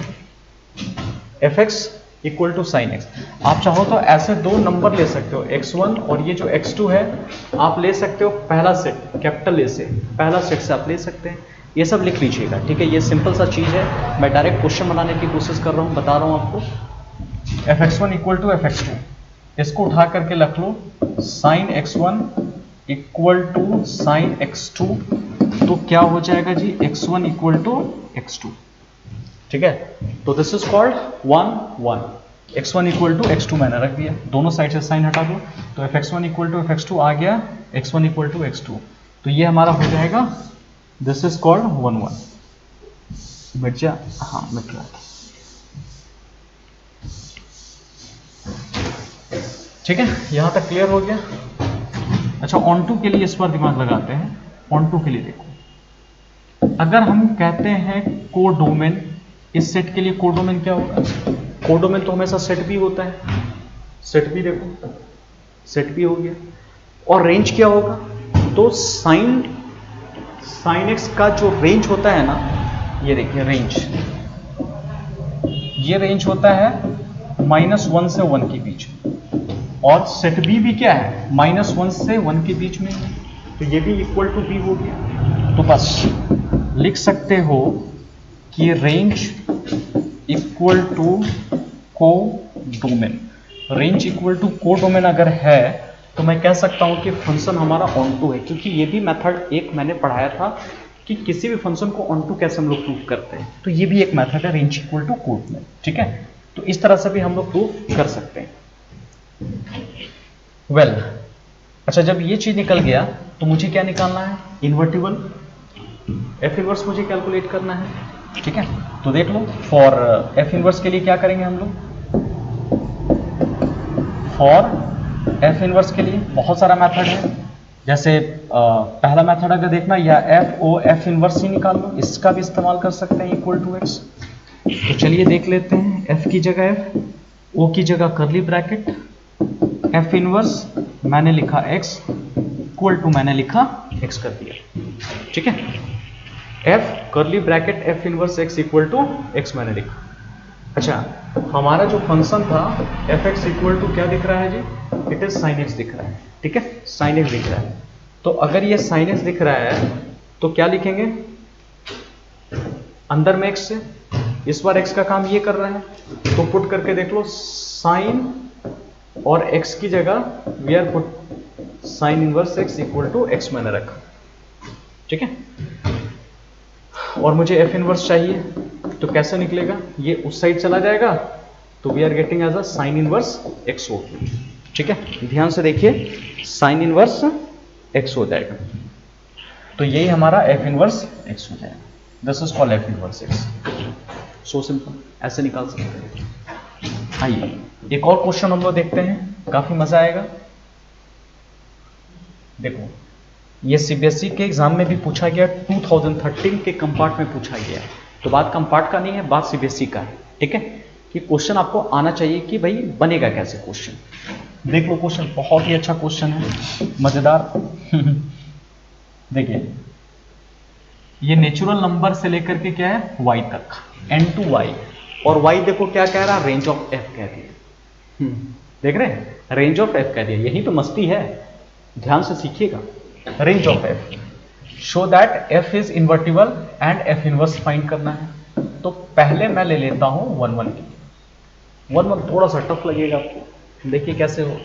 fx equal to sine X. आप चाहो तो ऐसे दो नंबर ले सकते हो, x1 और ये जो x2 है, आप ले सकते हो पहला सेट कैपिटल ए से, पहला सेट से आप ले सकते हैं। ये सब लिख लीजिएगा। ठीक है, ये सिंपल सा चीज है, मैं डायरेक्ट क्वेश्चन बनाने की कोशिश कर रहा हूं, बता रहा हूं आपको। fx1 इक्वल टू fx2, इसको उठा करके रख लो, sine x1 equal to sine x2, तो क्या हो जाएगा जी, x1 इक्वल टू x2। ठीक है, तो this is called 1 1। x1 equal to x2 मैंने रख दिया, दोनों साइड से साइन हटा दो, तो fx1 इक्वल टू fx2 आ गया, x1 इक्वल टू x2, तो ये हमारा हो जाएगा, दिस इज कॉल्ड 1 1। मिट जा, हाँ मिट रहा है। ठीक है, यहां तक क्लियर हो गया। अच्छा, ऑन टू के लिए इस बार दिमाग लगाते हैं। ऑन टू के लिए देखो, अगर हम कहते हैं कोडोमेन, इस सेट के लिए कोडोमेन क्या होगा, कोडोमेन तो हमेशा सेट भी होता है, सेट भी देखो, सेट भी हो गया। और रेंज क्या होगा, तो साइन एक्स का जो रेंज होता है ना, ये देखिए रेंज, ये रेंज होता है -1 से 1 के बीच में, और सेट बी भी क्या है, -1 से 1 के बीच में, तो ये भी इक्वल टू बी हो गया। तो बस लिख सकते हो कि range equal to codomain. Range equal to codomain अगर है तो मैं कह सकता हूं कि फंक्शन हमारा ऑन टू है, क्योंकि ये भी मेथड एक मैंने पढ़ाया था कि किसी भी फंक्शन को ऑन टू कैसे हम लोग प्रूव करते हैं, तो ये भी एक मेथड है, रेंज इक्वल टू कोडोमेन। ठीक है, तो इस तरह से भी हम लोग प्रूव कर सकते हैं। वेल, अच्छा, जब ये चीज निकल गया तो मुझे क्या निकालना है, इन्वर्टिबल एफ इनवर्स मुझे कैलकुलेट करना है। ठीक है, तो देख लो, फॉर एफ इनवर्स के लिए क्या करेंगे हम लोग, फॉर एफ इनवर्स के लिए बहुत सारा मेथड है। जैसे पहला मेथड अगर देखना, या एफ इनवर्स ही निकाल लो, इसका भी इस्तेमाल कर सकते हैं, इक्वल टू एक्स। तो चलिए देख लेते हैं, एफ की जगह एफ, ओ की जगह करली ब्रैकेट, एफ इनवर्स मैंने लिखा एक्स, इक्वल टू मैंने लिखा एक्स कर दिया। ठीक है, F curly bracket F inverse X equal to X मैंने लिखा। अच्छा, हमारा जो फंक्शन था एफ एक्स इक्वल टू क्या दिख रहा है जी, इट इज साइन एक्स दिख रहा है। ठीक है, साइन एक्स दिख रहा है, तो अगर ये साइन एक्स दिख रहा है तो क्या लिखेंगे, अंदर में एक्स से, इस बार एक्स का काम ये कर रहा है, तो पुट करके देख लो, साइन और एक्स की जगह we are put sine inverse X equal to X मैंने रखा। ठीक है, और मुझे एफ इनवर्स चाहिए, तो कैसे निकलेगा, ये उस साइड चला जाएगा, तो we are getting as a sine inverse X हो। ठीक है, ध्यान से देखिए, साइन इनवर्स एक्स हो जाएगा, तो यही हमारा एफ इनवर्स एक्स हो जाएगा। This is called F inverse x. So simple, ऐसे निकाल सकते हैं। आइए एक और क्वेश्चन हम लोग देखते हैं, काफी मजा आएगा। देखो, ये सीबीएसई के एग्जाम में भी पूछा गया, 2013 के कंपार्ट में पूछा गया, तो बात कंपार्ट का नहीं है, बात सीबीएसई का है। ठीक है, कि क्वेश्चन आपको आना चाहिए कि भाई बनेगा कैसे क्वेश्चन। देख लो, क्वेश्चन बहुत ही अच्छा क्वेश्चन है, मजेदार। देखिए, ये नेचुरल नंबर से लेकर के क्या है, y तक, n टू y, और y देखो क्या कह रहा, रेंज ऑफ f कह दिया। देख रहे हैं, रेंज ऑफ f कह दिया, यही तो मस्ती है, ध्यान से सीखिएगा। Range of f, show that f is invertible and f inverse find करना है। तो पहले मैं ले लेता हूं 1 1 की, 1 1 थोड़ा सा टफ लगेगा आपको, देखिए कैसे हो।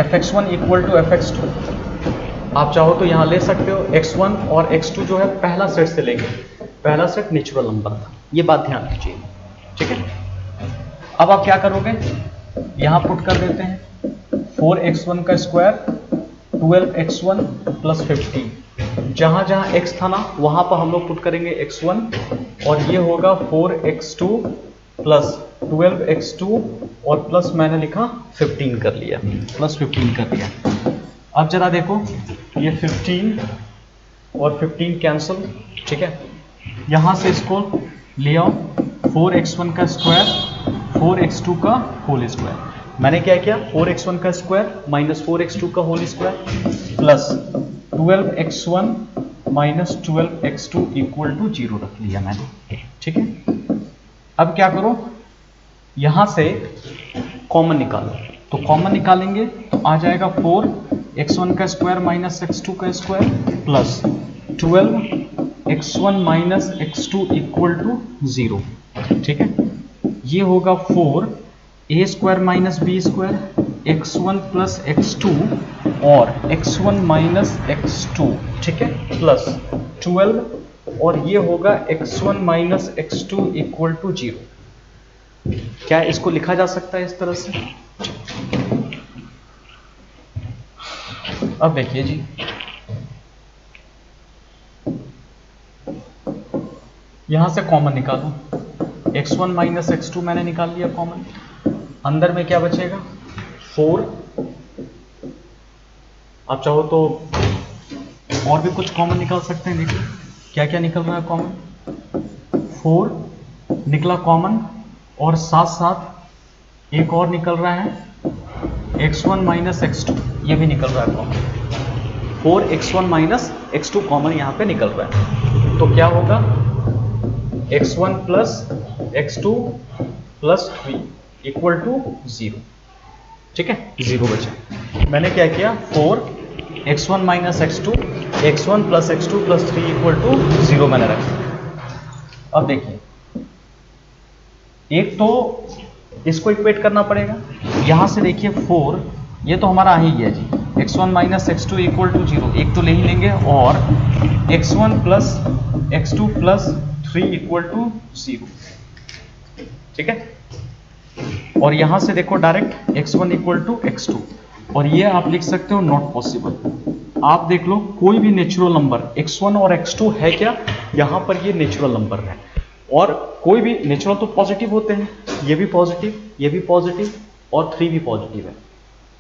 fx1 इक्वल टू fx2, आप चाहो तो यहां ले सकते हो। x1 और x2 जो है पहला सेट से लेंगे, पहला सेट नेचुरल नंबर था, ये बात ध्यान दीजिए, ठीक है। अब आप क्या करोगे, यहां पुट कर देते हैं 4x1 का स्क्वायर 12x1 प्लस 15, जहां जहां x था ना वहां पर हम लोग पुट करेंगे x1, और ये होगा 4x2 प्लस 12x2 और प्लस मैंने लिखा 15 कर लिया, प्लस 15 कर लिया। अब जरा देखो, ये 15 और 15 कैंसिल, ठीक है। यहां से इसको ले आओ, 4x1 का स्क्वायर 4x2 का होल स्क्वायर, मैंने क्या किया 4x1 का स्क्वायर माइनस 4x2 का whole square plus 12x1 minus 12x2 equal to 0 रख लिया मैंने, ठीक है। अब क्या करो, यहां से कॉमन निकालो, तो कॉमन निकालेंगे तो आ जाएगा 4x1 का स्क्वायर माइनस x2 का square plus 12x1 minus x2 equal to 0, ठीक है। ये होगा 4a square minus b square x1 plus x2 और x1 माइनस x2, ठीक है, प्लस 12, और ये होगा x1 minus x2 equal to 0। क्या इसको लिखा जा सकता है इस तरह से? अब देखिए जी, यहां से कॉमन निकालो, x1 माइनस x2 मैंने निकाल लिया कॉमन, अंदर में क्या बचेगा 4, आप चाहो तो और भी कुछ कॉमन निकाल सकते हैं, देखिए क्या क्या निकल रहा है कॉमन, 4 निकला कॉमन, और साथ साथ एक और निकल रहा है x1 माइनस x2, ये भी निकल रहा है common, 4x1 minus x2 common यहाँ पे निकल रहा है, तो क्या होगा x1 plus x2 plus 3 equal to 0, ठीक है, 0 बचा। मैंने क्या किया 4x1 minus x2, x1 plus x2 plus 3 equal to 0 मैंने रखा। अब देखिए, एक तो इसको इक्वेट करना पड़ेगा, यहां से देखिए 4, ये तो हमारा आ ही गया जी, x1 minus x2 equal to 0, एक तो ले ही लेंगे, और x1 plus x2 plus 3 equal to 0, ठीक है। और यहां से देखो direct x1 equal to x2, और ये आप लिख सकते हो नॉट पॉसिबल। आप देख लो कोई भी नेचुरल नंबर x1 और x2 है क्या, यहां पर ये नेचुरल नंबर है, और कोई भी नेचुरल तो पॉजिटिव होते हैं, ये भी पॉजिटिव, ये भी पॉजिटिव, और 3 भी पॉजिटिव है।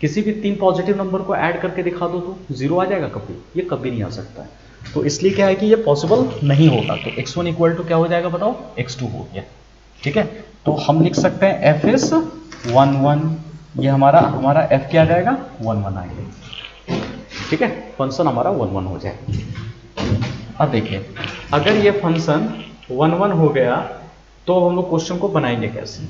किसी भी 3 पॉजिटिव नंबर को ऐड करके दिखा दो तो 0 आ जाएगा कभी, ये कभी नहीं आ सकता है। तो इसलिए क्या है कि ये पॉसिबल नहीं होगा, तो x1 इक्वल टू क्या हो जाएगा बताओ, x2 हो गया, ठीक है। तो हम लिख सकते हैं f इज 1 1, ये हमारा f क्या आ जाएगा 1 1 आएगा, ठीक है, फंक्शन हमारा 1 1 हो जाएगा। अब देखिए, अगर ये फंक्शन 1 1 हो गया तो हम लोग क्वेश्चन को बनाएंगे कैसे।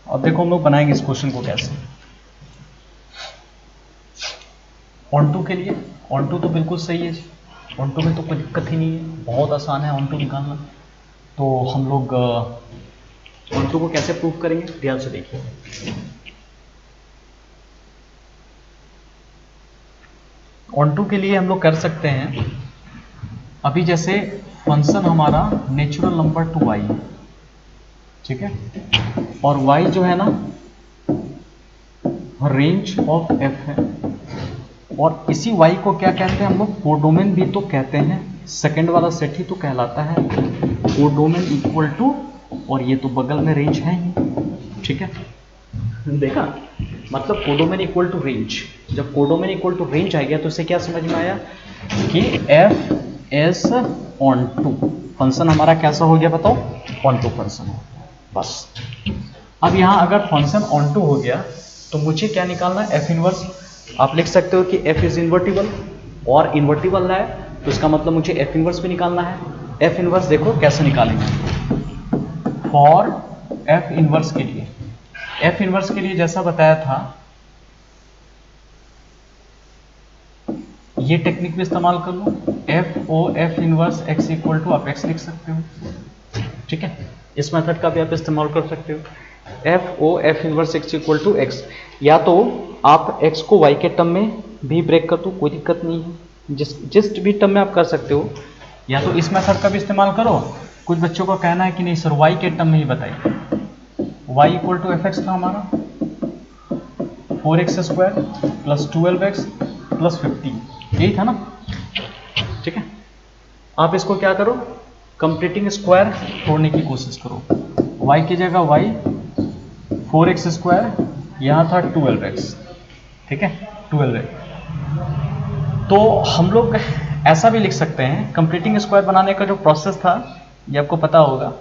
अब देखो हम लोग बनाएंगे इस क्वेश्चन को कैसे। ऑन2 के लिए, ऑन2 तो बिल्कुल सही है जी, ऑन2 में तो कोई दिक्कत ही नहीं है, बहुत आसान है ऑन2 निकालना। तो हम लोग ऑन2 को कैसे प्रूव करेंगे, ध्यान से देखिए। ऑन2 के लिए हम लोग कर सकते हैं, अभी जैसे फंक्शन हमारा नेचुरल नंबर 2y है, ठीक है, और y जो है ना रेंज ऑफ f है, और इसी y को क्या कहते हैं हम लोग, कोडोमेन भी तो कहते हैं, सेकंड वाला सेट ही तो कहलाता है कोडोमेन इक्वल टू, और ये तो बगल में रेंज है ही, ठीक है, देखा, मतलब कोडोमेन इक्वल टू रेंज। जब कोडोमेन इक्वल टू रेंज आ गया तो इसे क्या समझ में आया कि f is onto function हमारा कैसा हो गया बताओ, ऑन टू फंक्शन हो, बस। अब यहां अगर फंक्शन ऑन टू हो गया तो मुझे क्या निकालना है, एफ इनवर्स। आप लिख सकते हो कि f इज इन्वर्टिबल, और इन्वर्टिबल है तो इसका मतलब मुझे एफ इनवर्स भी निकालना है। एफ इनवर्स देखो कैसे निकालेंगे। फॉर एफ इनवर्स के लिए, एफ इनवर्स के लिए जैसा बताया था ये टेक्निक भी इस्तेमाल कर लो। F O F inverse X equal to आप एक्स लिख सकते हो, ठीक है। इस मेथड का भी आप इस्तेमाल कर सकते हो। F O F inverse X equal to X, या तो आप एक्स को वाई के टर्म में भी ब्रेक कर दो, कोई दिक्कत नहीं है, जिस भी टर्म में आप कर सकते हो, या तो इस मेथड का भी इस्तेमाल करो। कुछ बच्चों का कहना है कि नहीं सर वाई के टर्म में ही बताइए। Y equal to F X था हमारा 4x square plus 12x plus 15, यही था ना, ठीक है। आप इसको क्या करो, कंप्लीटिंग स्क्वायर तोड़ने की कोशिश करो। y की जगह y 4x स्क्वायर, यहाँ था 12x, ठीक है 12x। तो हम लोग ऐसा भी लिख सकते हैं, कंप्लीटिंग स्क्वायर बनाने का जो प्रोसेस था ये आपको पता होगा।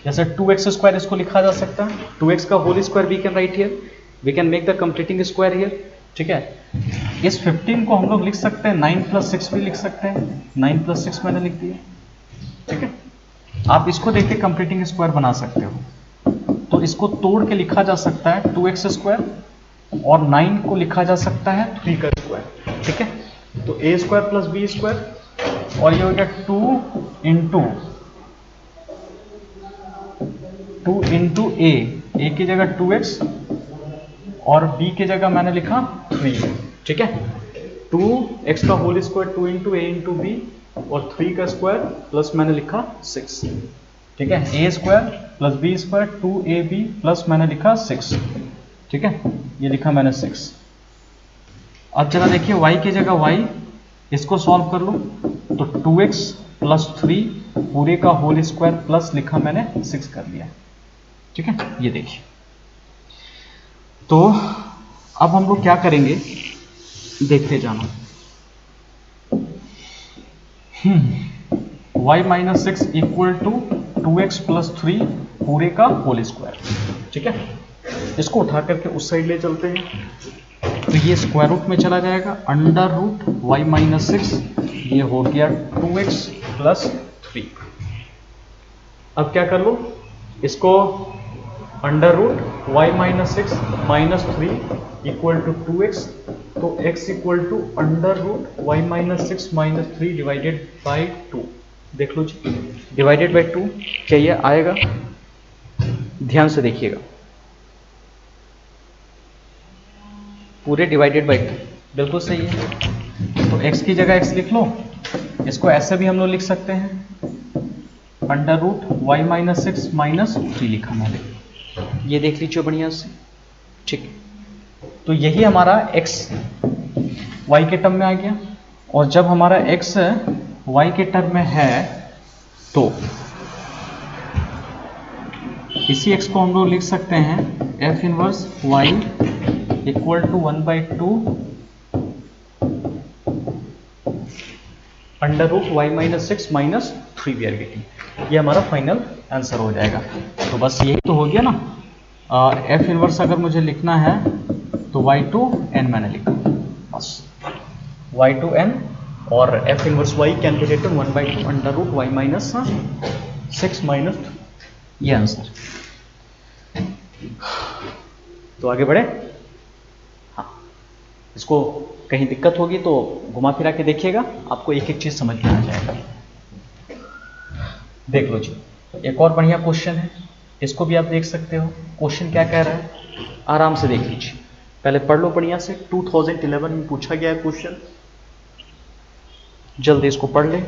जैसे 2x स्क्वायर इसको लिखा जा सकता है, 2x का whole square we can write here, we can make the completing square here, ठीक है। इस 15 को हम लोग लिख सकते हैं 9 प्लस 6 भी लिख सकते हैं, 9 प्लस 6 मैंने लिख दिया, ठीक है। आप इसको देख के कंप्लीटिंग स्क्वायर बना सकते हो। तो इसको तोड़ के लिखा जा सकता है 2x स्क्वायर और 9 को लिखा जा सकता है 3 का स्क्वायर, ठीक है। तो a स्क्वायर प्लस बी स्क्वायर और ये हो गया 2 इंटू ए की जगह 2x और b की जगह मैंने लिखा 3, ठीक है। 2x का होल स्क्वायर 2 इंटू ए इंटू बी और 3 का स्क्वायर प्लस मैंने लिखा 6, ठीक है। a स्क्वायर plus B square 2ab plus मैंने लिखा 6, ठीक है, ये लिखा मैंने 6। अब जरा देखिए y की जगह y, इसको सॉल्व कर लो तो 2x प्लस 3 पूरे का होल स्क्वायर प्लस लिखा मैंने 6 कर लिया, ठीक है। ये देखिए, तो अब हम लोग क्या करेंगे देखते जाना। y minus 6 equal to 2x plus 3 पूरे का होल स्क्वायर, ठीक है। इसको उठा करके उस साइड ले चलते हैं, तो ये स्क्वायर रूट में चला जाएगा, अंडर रूट y माइनस 6, ये हो गया 2x प्लस 3। अब क्या कर लो, इसको under root y minus 6 minus 3 equal to 2x, तो x equal to under root y minus 6 minus 3 divided by 2। देख लो जी, डिवाइडेड बाई 2 क्या ये आएगा, ध्यान से देखिएगा, पूरे डिवाइडेड बाई 2 बिल्कुल सही है। तो x की जगह x लिख लो, इसको ऐसे भी हम लोग लिख सकते हैं, under root y minus 6 minus 3 लिखा मैंने, ये देख लीजिए बढ़िया से, ठीक। तो यही हमारा x y के टर्म में आ गया, और जब हमारा x y के टर्म में है तो इसी x को हम लोग लिख सकते हैं f inverse y equal to 1/2 under root y minus 6 minus 3 we are getting. ये हमारा फाइनल आंसर हो जाएगा। तो बस यही तो हो गया ना, f इनवर्स अगर मुझे लिखना है तो y2n मैंने लिखा, बस y2n और f inverse y can be written 1/2 under root y minus 6 minus, ये आंसर। तो आगे बढ़े, हाँ, इसको कहीं दिक्कत होगी तो घुमा फिरा के देखिएगा, आपको एक एक चीज समझ में आ जाएगा। देख लो जी, एक और बढ़िया क्वेश्चन है, इसको भी आप देख सकते हो। क्वेश्चन क्या कह रहा है, आराम से देख लीजिए, पहले पढ़ लो बढ़िया से। 2011 में पूछा गया है क्वेश्चन, जल्दी इसको पढ़ ले।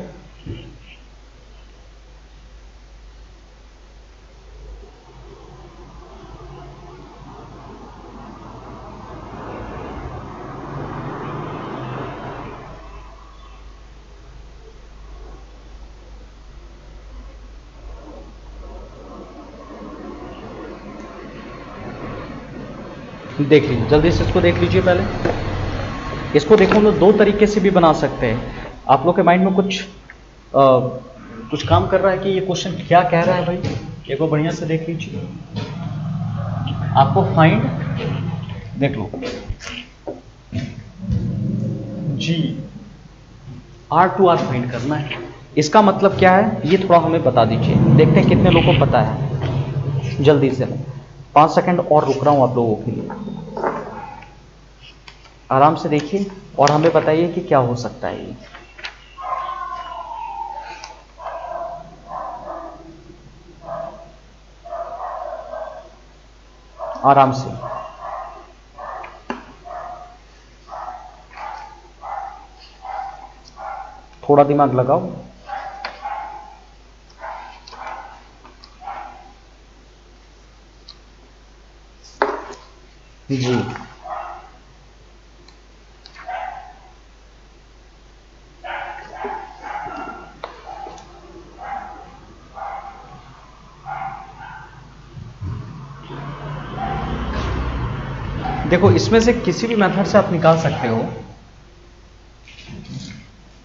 देख लीजिए, जल्दी से इसको देख लीजिए। पहले इसको देखो, हम लोग दो तरीके से भी बना सकते हैं। आप लोग के माइंड में कुछ काम कर रहा है कि ये क्वेश्चन क्या कह रहा है भाई, एक बार बढ़िया से देख लीजिए। आपको फाइंड, देख लो, g R2R फाइंड करना है। इसका मतलब क्या है ये थोड़ा हमें बता दीजिए, देखते हैं कितने लोगों को पता है। जल्दी से 5 सेकंड और रुक रहा हूं आप लोगों के लिए, आराम से देखिए और हमें बताइए कि क्या हो सकता है ये। आराम से थोड़ा दिमाग लगाओ। जी देखो, इसमें से किसी भी मेथड से आप निकाल सकते हो।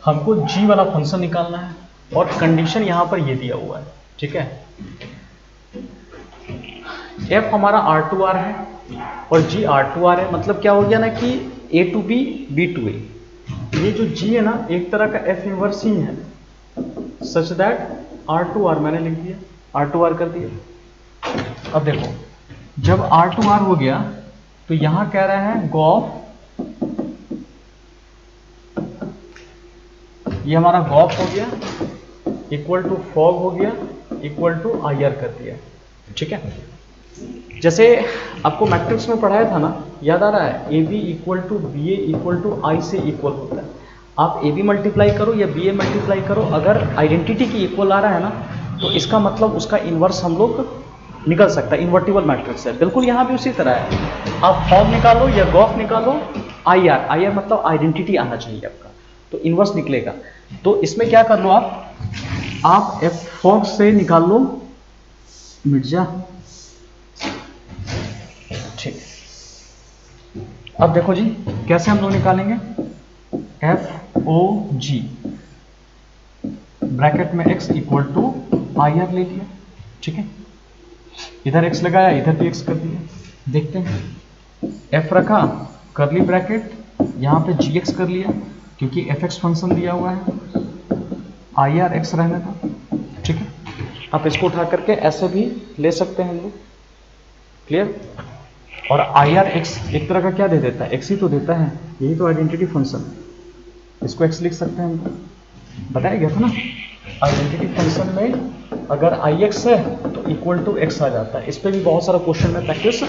हमको g वाला फंक्शन निकालना है और कंडीशन यहां पर ये दिया हुआ है, ठीक है। f हमारा R2R है और g R2R है, मतलब क्या हो गया ना कि a to b, b to a। ये जो g है ना एक तरह का f इनवर्स ही है, सच दैट R2R मैंने लिख दिया, R2R कर दिया। अब देखो जब R2R हो गया तो यहां कह रहा है गॉफ, ये हमारा गॉफ हो गया इक्वल टू फॉग हो गया इक्वल टू IR कर दिया, ठीक है। जैसे आपको मैट्रिक्स में पढ़ाया था ना, याद आ रहा है, AB equal to BA equal to I से इक्वल होता है। आप AB मल्टीप्लाई करो या BA मल्टीप्लाई करो, अगर आइडेंटिटी की इक्वल आ रहा है ना तो इसका मतलब उसका इन्वर्स हम लोग निकल सकता है, इन्वर्टिबल मैट्रिक्स है। बिल्कुल यहाँ भी उसी तरह है, आप फॉग निकालो या गॉफ निकालो, IR मतलब आइडेंटिटी आना चाहिए आपका, तो इन्वर्स निकलेगा। तो इसमें क्या कर लो आप F फॉग से निकाल लो मिर्जा, ठीक। अब देखो जी कैसे हम लोग निकालेंगे, FOG ब्रैकेट में x इक्वल टू IR ले लिया, ठीक है। इधर x लगाया, इधर भी x कर दिया। देखते हैं, f रखा करली ब्रैकेट, यहां पे gx कर लिया क्योंकि fx फंक्शन दिया हुआ है, IR x रहने था, ठीक है। आप इसको उठा करके ऐसे भी ले सकते हैं हम लोग, क्लियर। और IR x एक तरह का क्या दे देता है, x ही तो देता है, यही तो आइडेंटिटी फंक्शन, इसको x लिख सकते हैं हम, बताया गया था ना आइडेंटिटी फंक्शन में अगर IX है तो इक्वल टू x आ जाता है। इस पर भी बहुत सारा क्वेश्चन में प्रैक्टिस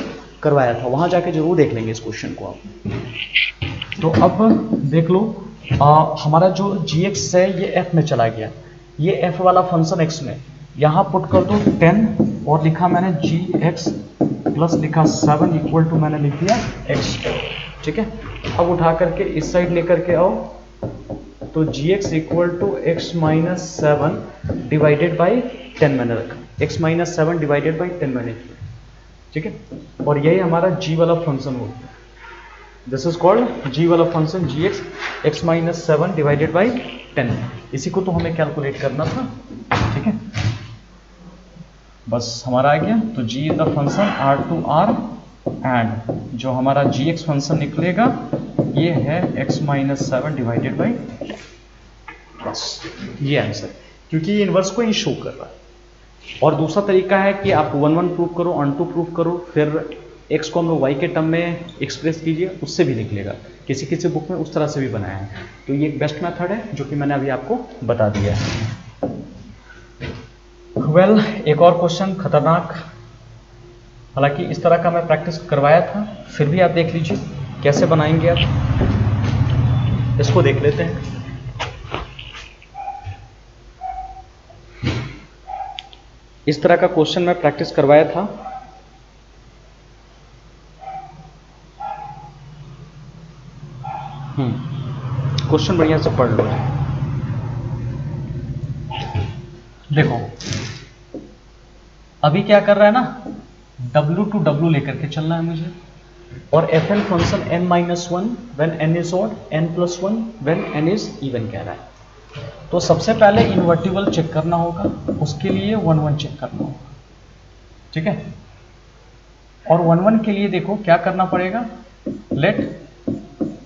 करवाया था, वहां जाके जरूर देख लेंगे इस क्वेश्चन को आप। तो अब देख लो हमारा जो gx है ये f में चला गया, ये f वाला फंक्शन x में, यहां पुट कर दो 10 और लिखा मैंने gx प्लस लिखा 7 इक्वल टू मैंने लिख दिया x, ठीक है। अब उठा करके इस साइड लेकर के आओ तो gx equal to x minus 7 divided by 10 मैंने रखा, x माइनस 7 डिवाइडेड बाई 10 मैंने किया, ठीक है। और यही हमारा g वाला फंक्शन होता है, दिस इज कॉल्ड g वाला function gx x minus 7 divided by 10। इसी को तो हमें कैलकुलेट करना था, ठीक है। बस हमारा आ गया, तो g is the function R2R and जो हमारा gx फंक्शन निकलेगा ये है x माइनस 7 डिवाइडेड बाई, बस ये आंसर, क्योंकि ये इन्वर्स को ही शो कर रहा है। और दूसरा तरीका है कि आप 1 1 प्रूव करो, ऑन 2 प्रूव करो, फिर x को हम लोग y के टर्म में एक्सप्रेस कीजिए, उससे भी निकलेगा। किसी किसी बुक में उस तरह से भी बनाया है, तो ये एक बेस्ट मेथड है जो कि मैंने अभी आपको बता दिया है। वेल, एक और क्वेश्चन खतरनाक, हालांकि इस तरह का मैं प्रैक्टिस करवाया था, फिर भी आप देख लीजिए कैसे बनाएंगे आप, इसको देख लेते हैं। इस तरह का क्वेश्चन मैं प्रैक्टिस करवाया था, क्वेश्चन बढ़िया से पढ़ लो। देखो अभी क्या कर रहा है ना, W टू W लेकर के चलना है मुझे, और fn function n-1 when n is odd, n+1 when n is even कह रहा है। तो सबसे पहले इन्वर्टिबल चेक करना होगा, उसके लिए 1 1 चेक करना होगा, ठीक है। और 1 1 के लिए देखो क्या करना पड़ेगा, late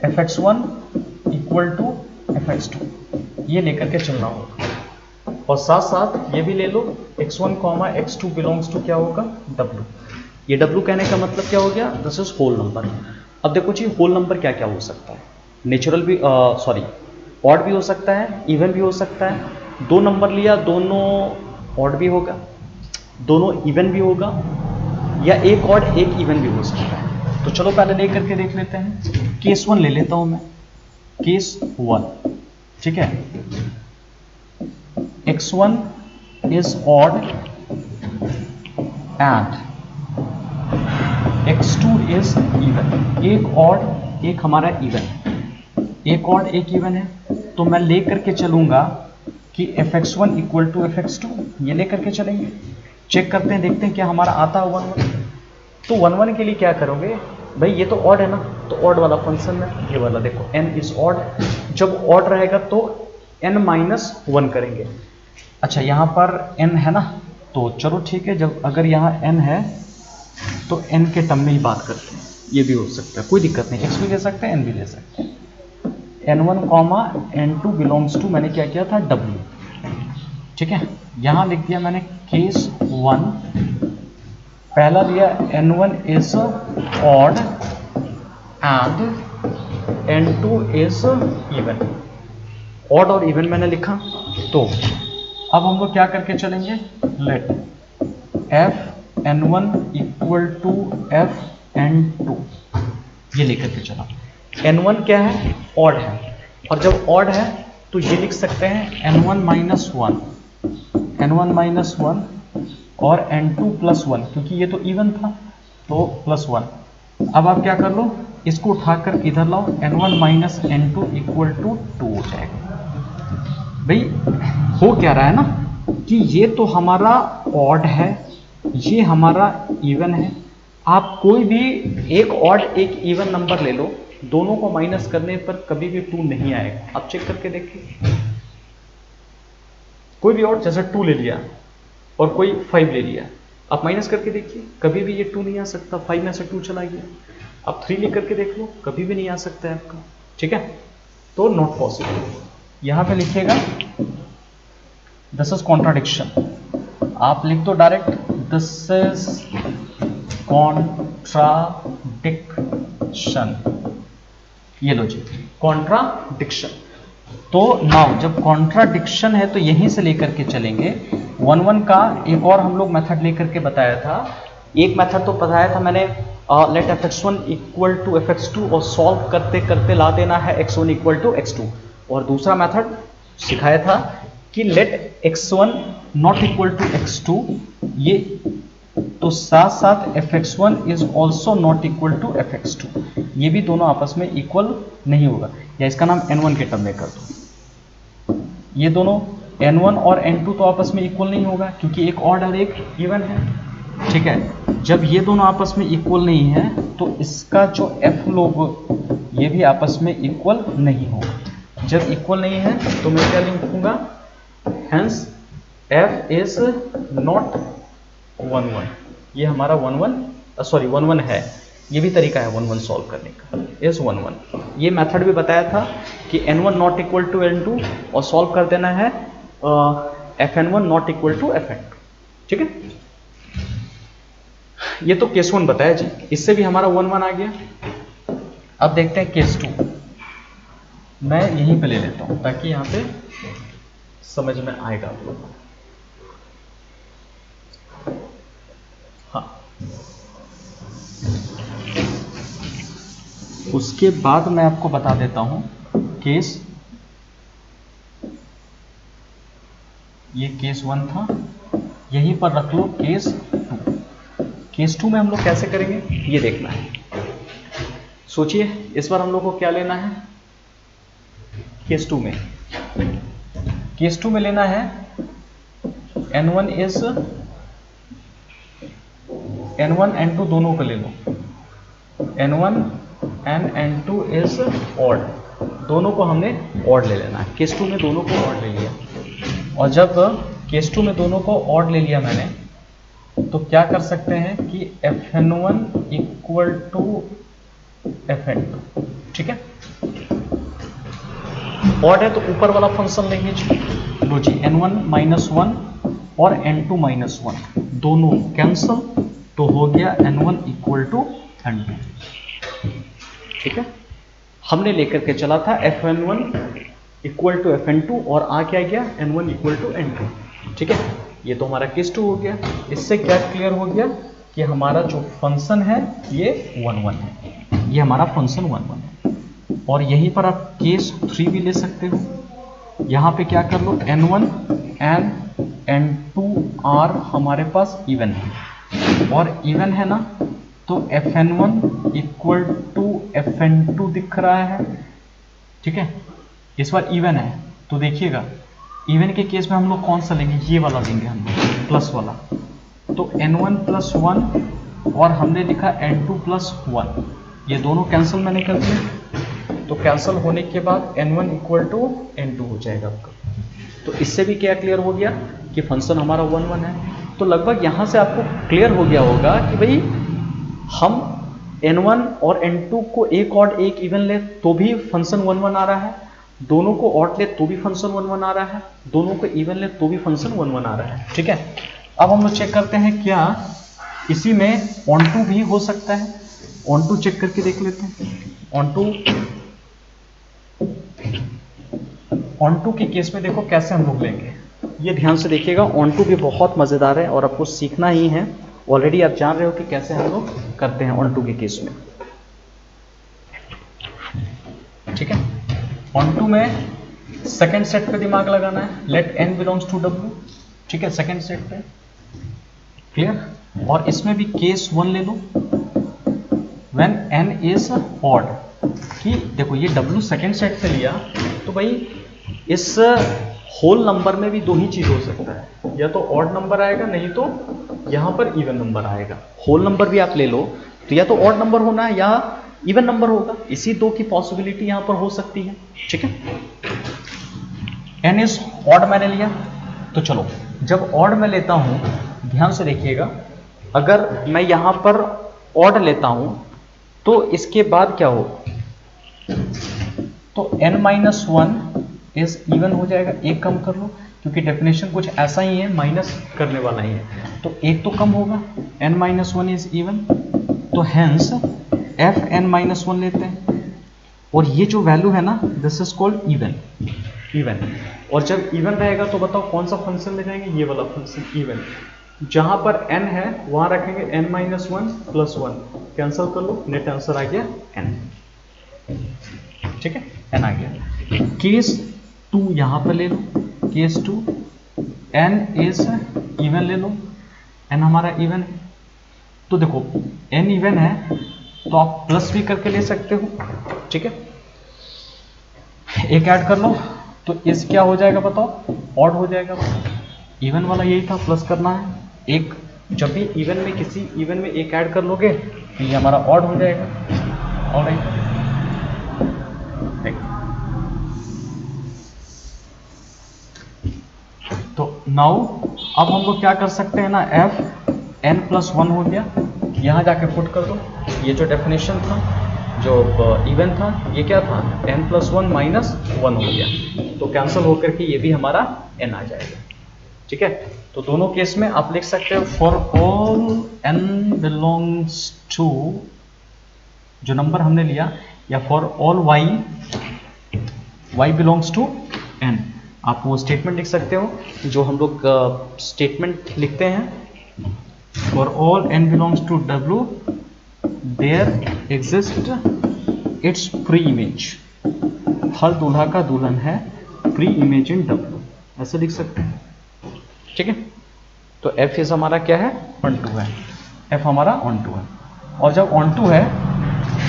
fx1 equal to fx2, ये लेकर के चलना होगा, और साथ साथ ये भी ले लो x1, x2 बिलोंग्स टू क्या होगा w। ये w कहने का मतलब क्या हो गया, दिस इज होल नंबर। अब देखो जी होल नंबर क्या क्या हो सकता है, नेचुरल भी सॉरी ऑड भी हो सकता है, इवन भी हो सकता है। दो नंबर लिया, दोनों ऑड भी होगा, दोनों इवन भी होगा, या एक ऑड एक इवन भी हो सकता है। तो चलो पहले ले करके देख लेते हैं। केस 1 ले लेता हूं मैं, केस 1, ठीक है। x1 is odd and x2 is even। एक ऑड एक हमारा इवन, एक ऑड एक इवन है, तो मैं ले करके चलूंगा कि fx1 इक्वल टू fx2, ये ले करके चलेंगे। चेक करते हैं, देखते हैं क्या हमारा आता है 1 1। तो 1 1 के लिए क्या करोगे भाई, ये तो ऑड है ना, तो ऑड वाला फंक्शन है ये वाला, देखो n इज ऑड, जब ऑड रहेगा तो n-1 करेंगे। अच्छा यहाँ पर n है ना, तो चलो ठीक है, जब अगर यहाँ n है तो n के टर्म में ही बात करते हैं, ये भी हो सकता है, कोई दिक्कत नहीं, x भी ले सकते हैं n भी ले सकते हैं। n1, n2 बिलोंग्स टू मैंने क्या किया था w, ठीक है। यहाँ लिख दिया मैंने केस 1, पहला लिया n1 is odd and n2 is even, odd और इवन मैंने लिखा। तो अब हम लोग क्या करके चलेंगे, let f n1 equal to f n2, ये लेकर के चला। n1 क्या है, ऑड है, और जब ऑड है तो ये लिख सकते हैं n1 माइनस 1, n1 माइनस 1 और n2 प्लस 1, क्योंकि ये तो इवन था तो प्लस 1। अब आप क्या कर लो, इसको उठाकर इधर लाओ, n1 minus n2 equal to 2 हो जाएगा। भाई हो क्या रहा है ना कि ये तो हमारा ऑड है, ये हमारा इवन है। आप कोई भी एक ऑड एक इवन नंबर ले लो, दोनों को माइनस करने पर कभी भी 2 नहीं आएगा। आप चेक करके देखिए, कोई भी ऑड, जैसे 2 ले लिया और कोई 5 ले लिया, आप माइनस करके देखिए, कभी भी ये 2 नहीं आ सकता, 5 में से 2 चला गया। आप 3 ले करके देख लो, कभी भी नहीं आ सकता है आपका, ठीक है। तो नॉट पॉसिबल, यहां पे लिखिएगा दिस इज कॉन्ट्राडिक्शन, आप लिख दो डायरेक्ट दिस इज कॉन्ट्राडिक्शन, ये लो जी कॉन्ट्राडिक्शन। तो नाउ जब कॉन्ट्राडिक्शन है तो यहीं से लेकर के चलेंगे। 1 1 का एक और हम लोग मेथड लेकर के बताया था, एक मेथड तो बताया था मैंने, late fx1 equal to fx2 और सॉल्व करते करते ला देना है x1 इक्वल टू x2, और दूसरा मेथड सिखाया था कि late x1 not equal to x2, ये तो साथ साथ fx1 is also not equal to fx2, ये भी दोनों आपस में इक्वल नहीं होगा, या इसका नाम n1 के टर्म में कर दो। ये दोनों n1 और n2 तो आपस में इक्वल नहीं होगा, क्योंकि एक ऑड और एक इवन है, ठीक है। जब ये दोनों आपस में इक्वल नहीं है तो इसका जो f लोग ये भी आपस में इक्वल नहीं होगा। जब इक्वल नहीं है तो मैं क्या लिखूंगा, हेंस f इज नॉट 1 1, ये हमारा 1 1 है, ये भी तरीका है 1 1 सॉल्व करने का, इज 1 1। ये मेथड भी बताया था कि n1 not equal to n2 और सॉल्व कर देना है fn1 not equal to fn2, ठीक है। ये तो केस 1 बताया जी, इससे भी हमारा 1 1 आ गया। अब देखते हैं केस 2, मैं यहीं पे ले लेता हूं ताकि यहां पे समझ में आएगा आप लोगों को। हाँ, उसके बाद मैं आपको बता देता हूं केस, ये केस 1 था, यहीं पर रख लो केस 2। केस 2 में हम लोग कैसे करेंगे ये देखना है, सोचिए इस बार हम लोग को क्या लेना है। केस 2 में लेना है n1 इज n1 n2 दोनों को ले लो, n1 and n2 is odd, दोनों को हमने ऑड ले लेना है। केस 2 में दोनों को ऑड ले लिया, और जब केस 2 में दोनों को ऑड ले लिया मैंने, तो क्या कर सकते हैं कि fn1 इक्वल टू fn2, ठीक है। ऑड है तो ऊपर वाला फंक्शन लेंगे जी। लो जी, n1 -1 और n2 -1 दोनों कैंसल, तो हो गया n1 = n2। ठीक है, हमने लेकर के चला था fn1 = fn2 और आ क्या गया n1 = n2। ठीक है, ये तो हमारा केस 2 हो गया। इससे क्या क्लियर हो गया कि हमारा जो फंक्शन है ये 1 1 है, ये हमारा फंक्शन 1 1 है। और यहीं पर आप केस 3 भी ले सकते हो। यहाँ पे क्या कर लो, n1 and n2 आर हमारे पास इवन है, और इवन है ना, तो fn1 = fn2 दिख रहा है। ठीक है, इस बार इवन है तो देखिएगा, इवन के केस में हम लोग कौन सा लेंगे, ये वाला लेंगे हम लोग, प्लस वाला। तो n1 + 1 और हमने लिखा n2 + 1, ये दोनों कैंसिल मैंने कर दिया। तो कैंसिल होने के बाद n1 = n2 हो जाएगा आपका। तो इससे भी क्या क्लियर हो गया कि फंक्शन हमारा 1 1 है। तो लगभग यहाँ से आपको क्लियर हो गया होगा कि भाई हम n1 और n2 को एक ऑड एक इवन ले तो भी फंक्शन 1 1 आ रहा है, दोनों को ऑड ले तो भी फंक्शन 1 1 आ रहा है, दोनों को इवन ले तो भी फंक्शन 1 1 आ रहा है। ठीक है, अब हम लोग चेक करते हैं क्या इसी में ऑन टू भी हो सकता है। ऑन टू चेक करके देख लेते हैं। ऑन टू के केस में देखो कैसे हम लोग लेंगे, ये ध्यान से देखिएगा। ऑन टू भी बहुत मजेदार है और आपको सीखना ही है। ऑलरेडी आप जान रहे हो कि कैसे हम लोग करते हैं ऑन टू के केस में। ठीक है, ऑन टू में सेकंड सेट पे दिमाग लगाना है, let n belongs to w। ठीक है, सेकंड सेट पे क्लियर। और इसमें भी केस 1 ले लो, व्हेन n इज ऑड। कि देखो ये w सेकंड सेट पे लिया तो भाई इस होल नंबर में भी दो ही चीज हो सकता है, या तो ऑड नंबर आएगा नहीं तो यहां पर इवन नंबर आएगा। होल नंबर भी आप ले लो तो या तो ऑड नंबर होना है या इवन नंबर होगा, इसी दो की पॉसिबिलिटी यहां पर हो सकती है। ठीक है, n इज ऑड मैंने लिया, तो चलो जब ऑड में लेता हूं ध्यान से देखिएगा, अगर मैं यहां पर ऑड लेता हूं तो इसके बाद क्या हो, तो n - 1 इज इवन हो जाएगा। एक कम कर लो क्योंकि डेफिनेशन कुछ ऐसा ही है, माइनस करने वाला ही है, तो एक तो कम होगा। n - 1 इज इवन, तो हेंस fn - 1 लेते हैं, और ये जो वैल्यू है ना this is called even. Even, और जब इवन रहेगा तो बताओ कौन सा फंक्शन ले जाएंगे, ये वाला फंक्शन इवन। जहां पर n है वहां रखेंगे n - 1 + 1, कैंसिल कर लो, नेट आंसर आ गया n। ठीक है, n आ गया। केस 2 यहां पर ले लो, केस 2 n इज इवन ले लो, n हमारा इवन है। तो देखो n इवन है तो आप प्लस भी करके ले सकते हो। ठीक है, एक ऐड कर लो तो इस क्या हो जाएगा बताओ, ऑड हो जाएगा। इवन वाला यही था, प्लस करना है। एक जब भी इवन में किसी इवन में एक ऐड कर लोगे तो ये हमारा ऑड हो जाएगा। ऑलराइट, तो नाउ अब हम लोग क्या कर सकते हैं ना, fn + 1 हो गया, यहां जाके पुट कर दो। ये जो डेफिनेशन था जो इवन था ये क्या था, n + 1 - 1 हो गया, तो कैंसिल होकर के ये भी हमारा n आ जाएगा। ठीक है, तो दोनों केस में आप लिख सकते हो for all n belongs to, जो नंबर हमने लिया, या for all y belongs to n। आप वो स्टेटमेंट लिख सकते हो जो हम लोग स्टेटमेंट लिखते हैं, for all n belongs to w there exist its pre image. हर दूल्हा का दुल्हन है प्री इमेज इन w, ऐसे लिख सकते हैं। ठीक है, तो f इज हमारा क्या है, ऑन टू है, f हमारा ऑन टू है। और जब ऑन टू है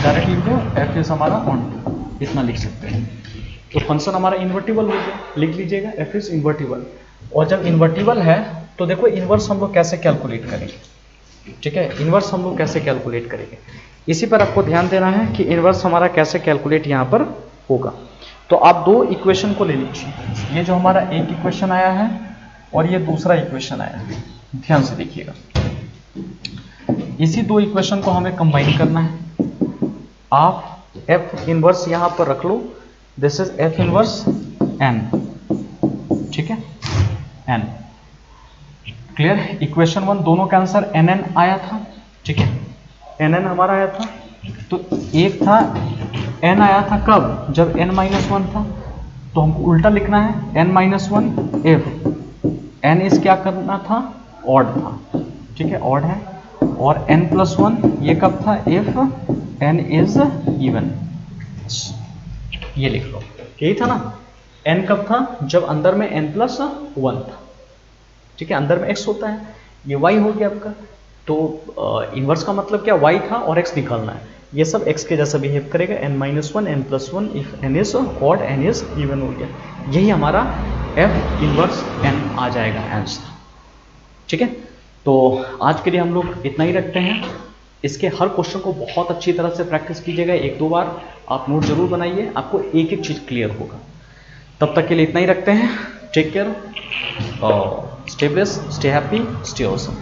डायरेक्टली लिख दो f इज हमारा ऑन टू, इतना लिख सकते हैं। तो फंक्शन हमारा इन्वर्टिबल हो गया, लिख लीजिएगा f इज इन्वर्टिबल। और जब इन्वर्टिबल है तो देखो इन्वर्स हम लोग कैसे कैलकुलेट करेंगे। ठीक है, इन्वर्स हम लोग कैसे कैलकुलेट करेंगे, इसी पर आपको ध्यान देना है कि इन्वर्स हमारा कैसे कैलकुलेट यहाँ पर होगा। तो आप दो इक्वेशन को ले लीजिए, ये जो हमारा एक इक्वेशन आया है और ये दूसरा इक्वेशन आया है, ध्यान से देखिएगा। इसी दो इक्वेशन को हमें कंबाइन करना है। आप f इनवर्स यहां पर रख लो, this is F inverse N, ठीक है, एन। क्लियर? इक्वेशन 1 दोनों का आंसर एन एन आया था, ठीक है, एन एन हमारा आया था। तो एक था एन आया था कब? जब एन माइनस वन था, तो हमको उल्टा लिखना है, N minus one F N is क्या करना था? ऑड था, ठीक है, ऑड है। और एन प्लस वन ये कब था? इफ एन इज इवन, ये लिख लो, यही था ना। एन कब था? जब अंदर में एन प्लस वन था, ठीक है, अंदर में एक्स होता है, ये वाई हो गया आपका। तो इनवर्स का मतलब क्या? वाई था और एक्स निकालना है, ये सब एक्स के जैसा बिहेव करेगा, n minus one n plus one if n is odd n is even हो गया, यही हमारा एफ इनवर्स एन आ जाएगा आंसर, ठीक है। तो आज के लिए हम लोग इतना ही रखते हैं। इसके हर क्वेश्चन को बहुत अच्छी तरह से प्रैक्टिस कीजिएगा, एक दो बार आप नोट जरूर बनाइए, आपको एक एक चीज क्लियर होगा। तब तक के लिए इतना ही रखते हैं। Take care, stay blessed, stay happy, stay awesome.